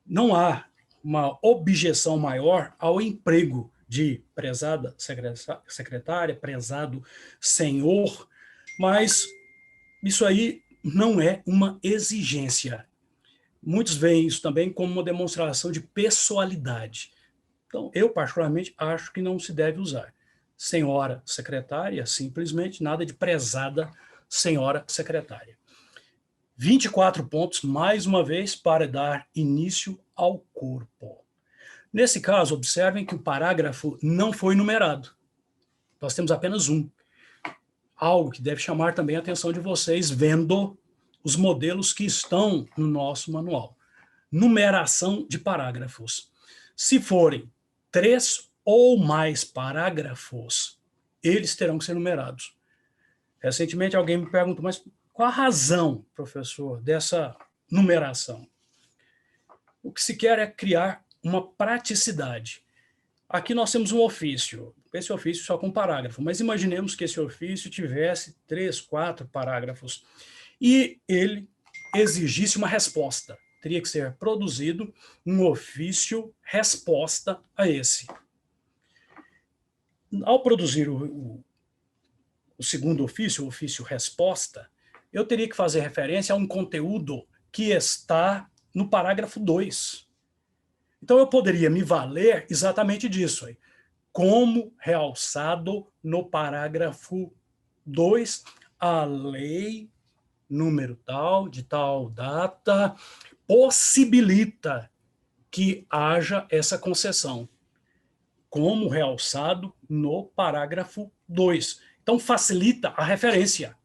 A: não há uma objeção maior ao emprego de prezada secretária, prezado senhor, mas isso aí não é uma exigência. Muitos veem isso também como uma demonstração de pessoalidade. Então, eu particularmente acho que não se deve usar. Senhora secretária, simplesmente, nada de prezada senhora secretária. 24 pontos, mais uma vez, para dar início ao corpo. Nesse caso, observem que o parágrafo não foi numerado. Nós temos apenas um. Algo que deve chamar também a atenção de vocês, vendo os modelos que estão no nosso manual. Numeração de parágrafos. Se forem 3 ou mais parágrafos, eles terão que ser numerados. Recentemente alguém me perguntou, mas qual a razão, professor, dessa numeração? O que se quer é criar uma praticidade. Aqui nós temos um ofício, esse ofício só com parágrafo, mas imaginemos que esse ofício tivesse 3, 4 parágrafos e ele exigisse uma resposta. Teria que ser produzido um ofício resposta a esse. Ao produzir o segundo ofício, o ofício resposta, eu teria que fazer referência a um conteúdo que está no parágrafo 2. Então, eu poderia me valer exatamente disso, aí, como realçado no parágrafo 2, a lei, número tal, de tal data, possibilita que haja essa concessão, como realçado no parágrafo 2. Então, facilita a referência.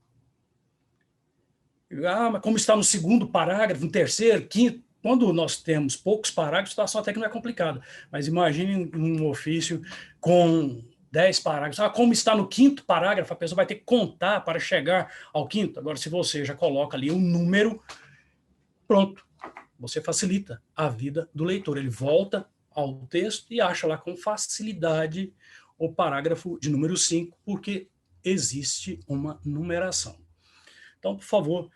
A: Mas como está no segundo parágrafo, no terceiro, quinto, quando nós temos poucos parágrafos, a situação até que não é complicada. Mas imagine um ofício com 10 parágrafos. Como está no quinto parágrafo, a pessoa vai ter que contar para chegar ao quinto. Agora, se você já coloca ali um número, pronto. Você facilita a vida do leitor. Ele volta ao texto e acha lá com facilidade o parágrafo de número 5, porque existe uma numeração. Então, por favor,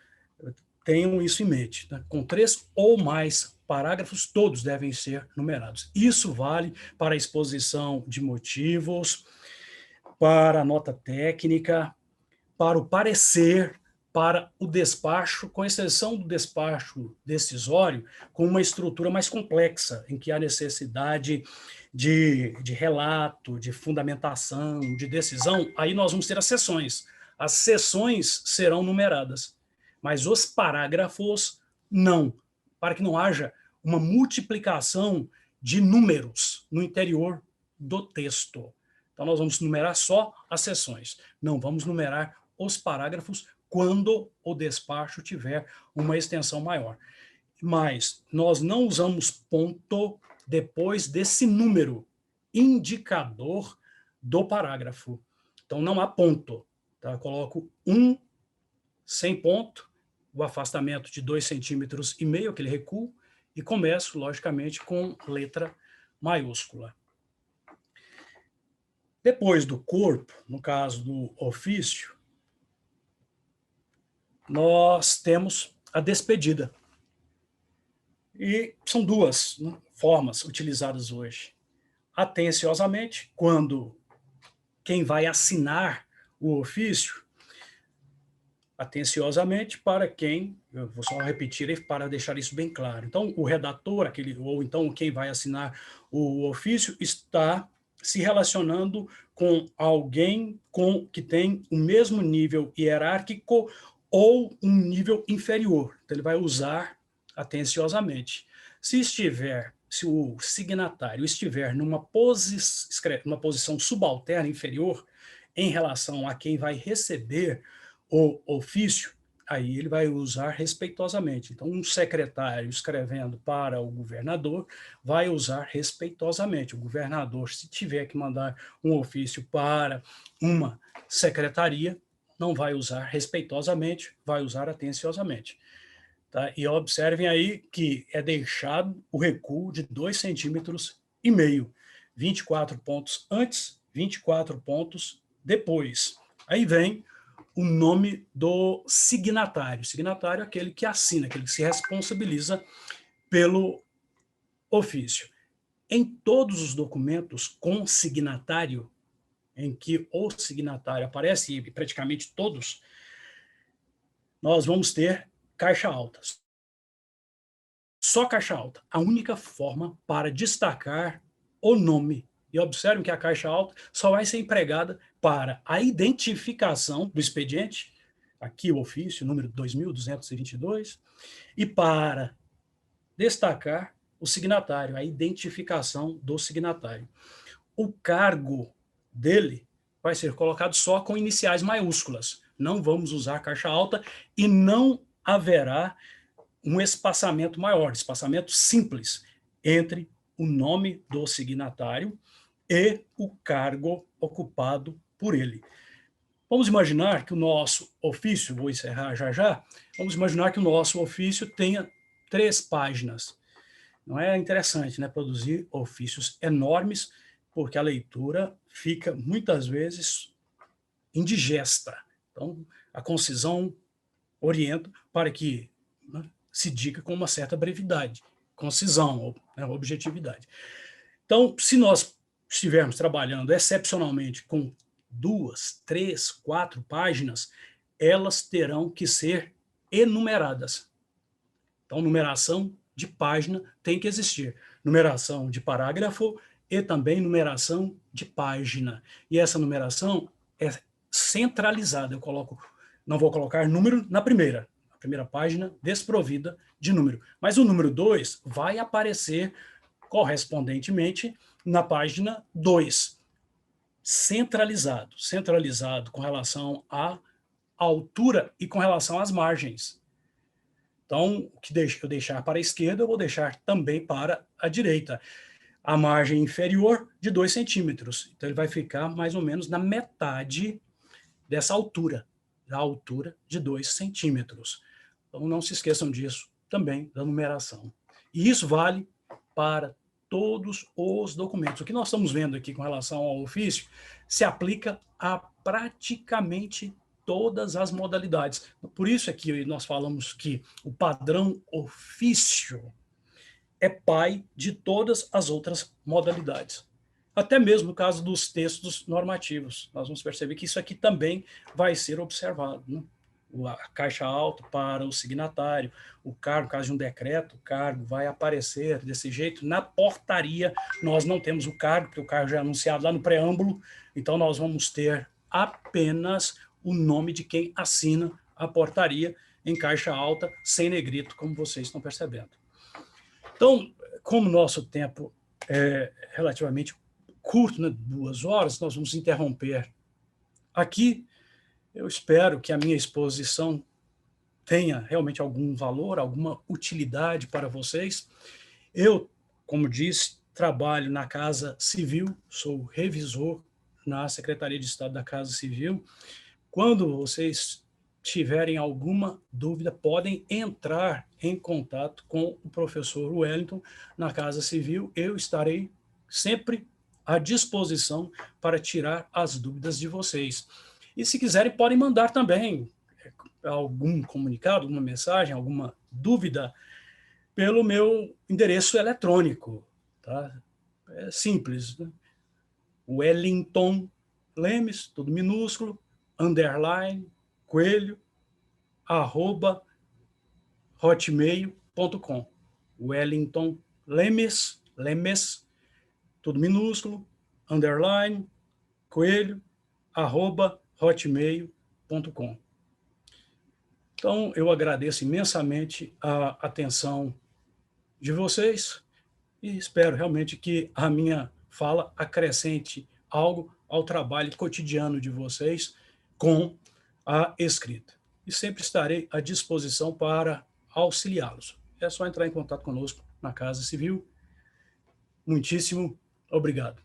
A: tenham isso em mente. Tá? Com 3 ou mais parágrafos, todos devem ser numerados. Isso vale para a exposição de motivos, para a nota técnica, para o parecer, para o despacho, com exceção do despacho decisório, com uma estrutura mais complexa, em que há necessidade de relato, de fundamentação, de decisão, aí nós vamos ter as sessões. As sessões serão numeradas, mas os parágrafos não, para que não haja uma multiplicação de números no interior do texto. Então, nós vamos numerar só as sessões, não vamos numerar os parágrafos quando o despacho tiver uma extensão maior. Mas nós não usamos ponto depois desse número indicador do parágrafo. Então, não há ponto. Tá? Eu coloco 1 sem ponto, o afastamento de 2,5 centímetros, aquele recuo, e começo, logicamente, com letra maiúscula. Depois do corpo, no caso do ofício, nós temos a despedida. E são duas, né, formas utilizadas hoje. Atenciosamente, quando quem vai assinar o ofício, atenciosamente para quem, eu vou só repetir para deixar isso bem claro. Então, o redator, ou então quem vai assinar o ofício, está se relacionando com alguém que tem o mesmo nível hierárquico ou um nível inferior. Então, ele vai usar atenciosamente. Se o signatário estiver numa posição subalterna inferior em relação a quem vai receber o ofício, aí ele vai usar respeitosamente. Então, um secretário escrevendo para o governador vai usar respeitosamente. O governador, se tiver que mandar um ofício para uma secretaria, não vai usar respeitosamente, vai usar atenciosamente. Tá? E observem aí que é deixado o recuo de 2,5 centímetros, 24 pontos antes, 24 pontos depois. Aí vem o nome do signatário. Signatário é aquele que assina, aquele que se responsabiliza pelo ofício. Em todos os documentos com signatário, em que o signatário aparece, e praticamente todos, nós vamos ter caixa alta. Só caixa alta. A única forma para destacar o nome. E observem que a caixa alta só vai ser empregada para a identificação do expediente, aqui o ofício, número 2222, e para destacar o signatário, a identificação do signatário. O cargo dele vai ser colocado só com iniciais maiúsculas. Não vamos usar caixa alta e não haverá um espaçamento maior, espaçamento simples entre o nome do signatário e o cargo ocupado por ele. Vamos imaginar que o nosso ofício, vou encerrar já já, vamos imaginar que o nosso ofício tenha 3 páginas. Não é interessante, né, produzir ofícios enormes, porque a leitura fica, muitas vezes, indigesta. Então, a concisão orienta para que, né, se diga com uma certa brevidade, concisão, né, objetividade. Então, se nós estivermos trabalhando excepcionalmente com 2, 3, 4 páginas, elas terão que ser enumeradas. Então, numeração de página tem que existir. Numeração de parágrafo e também numeração de página. E essa numeração é centralizada. Não vou colocar número na primeira. A primeira página desprovida de número. Mas o número 2 vai aparecer correspondentemente na página 2. Centralizado. Centralizado com relação à altura e com relação às margens. Então, o que eu deixar para a esquerda, eu vou deixar também para a direita. A margem inferior de 2 centímetros. Então, ele vai ficar mais ou menos na metade dessa altura, da altura de 2 centímetros. Então, não se esqueçam disso também, da numeração. E isso vale para todos os documentos. O que nós estamos vendo aqui com relação ao ofício se aplica a praticamente todas as modalidades. Por isso é que nós falamos que o padrão ofício é pai de todas as outras modalidades. Até mesmo no caso dos textos normativos. Nós vamos perceber que isso aqui também vai ser observado, né? A caixa alta para o signatário, o cargo, no caso de um decreto, o cargo vai aparecer desse jeito. Na portaria, nós não temos o cargo, porque o cargo já é anunciado lá no preâmbulo, então nós vamos ter apenas o nome de quem assina a portaria em caixa alta, sem negrito, como vocês estão percebendo. Então, como o nosso tempo é relativamente curto, né, 2 horas, nós vamos interromper aqui. Eu espero que a minha exposição tenha realmente algum valor, alguma utilidade para vocês. Eu, como disse, trabalho na Casa Civil, sou revisor na Secretaria de Estado da Casa Civil. Quando vocês tiverem alguma dúvida, podem entrar em contato com o professor Wellington na Casa Civil. Eu estarei sempre à disposição para tirar as dúvidas de vocês. E se quiserem, podem mandar também algum comunicado, alguma mensagem, alguma dúvida pelo meu endereço eletrônico. Tá? É simples, né? Wellington Lemes, tudo minúsculo, underline, coelho, @hotmail.com. Wellington Lemes, tudo minúsculo, underline, coelho, @hotmail.com. Então, eu agradeço imensamente a atenção de vocês e espero realmente que a minha fala acrescente algo ao trabalho cotidiano de vocês com a escrita. E sempre estarei à disposição para auxiliá-los. É só entrar em contato conosco na Casa Civil. Muitíssimo obrigado.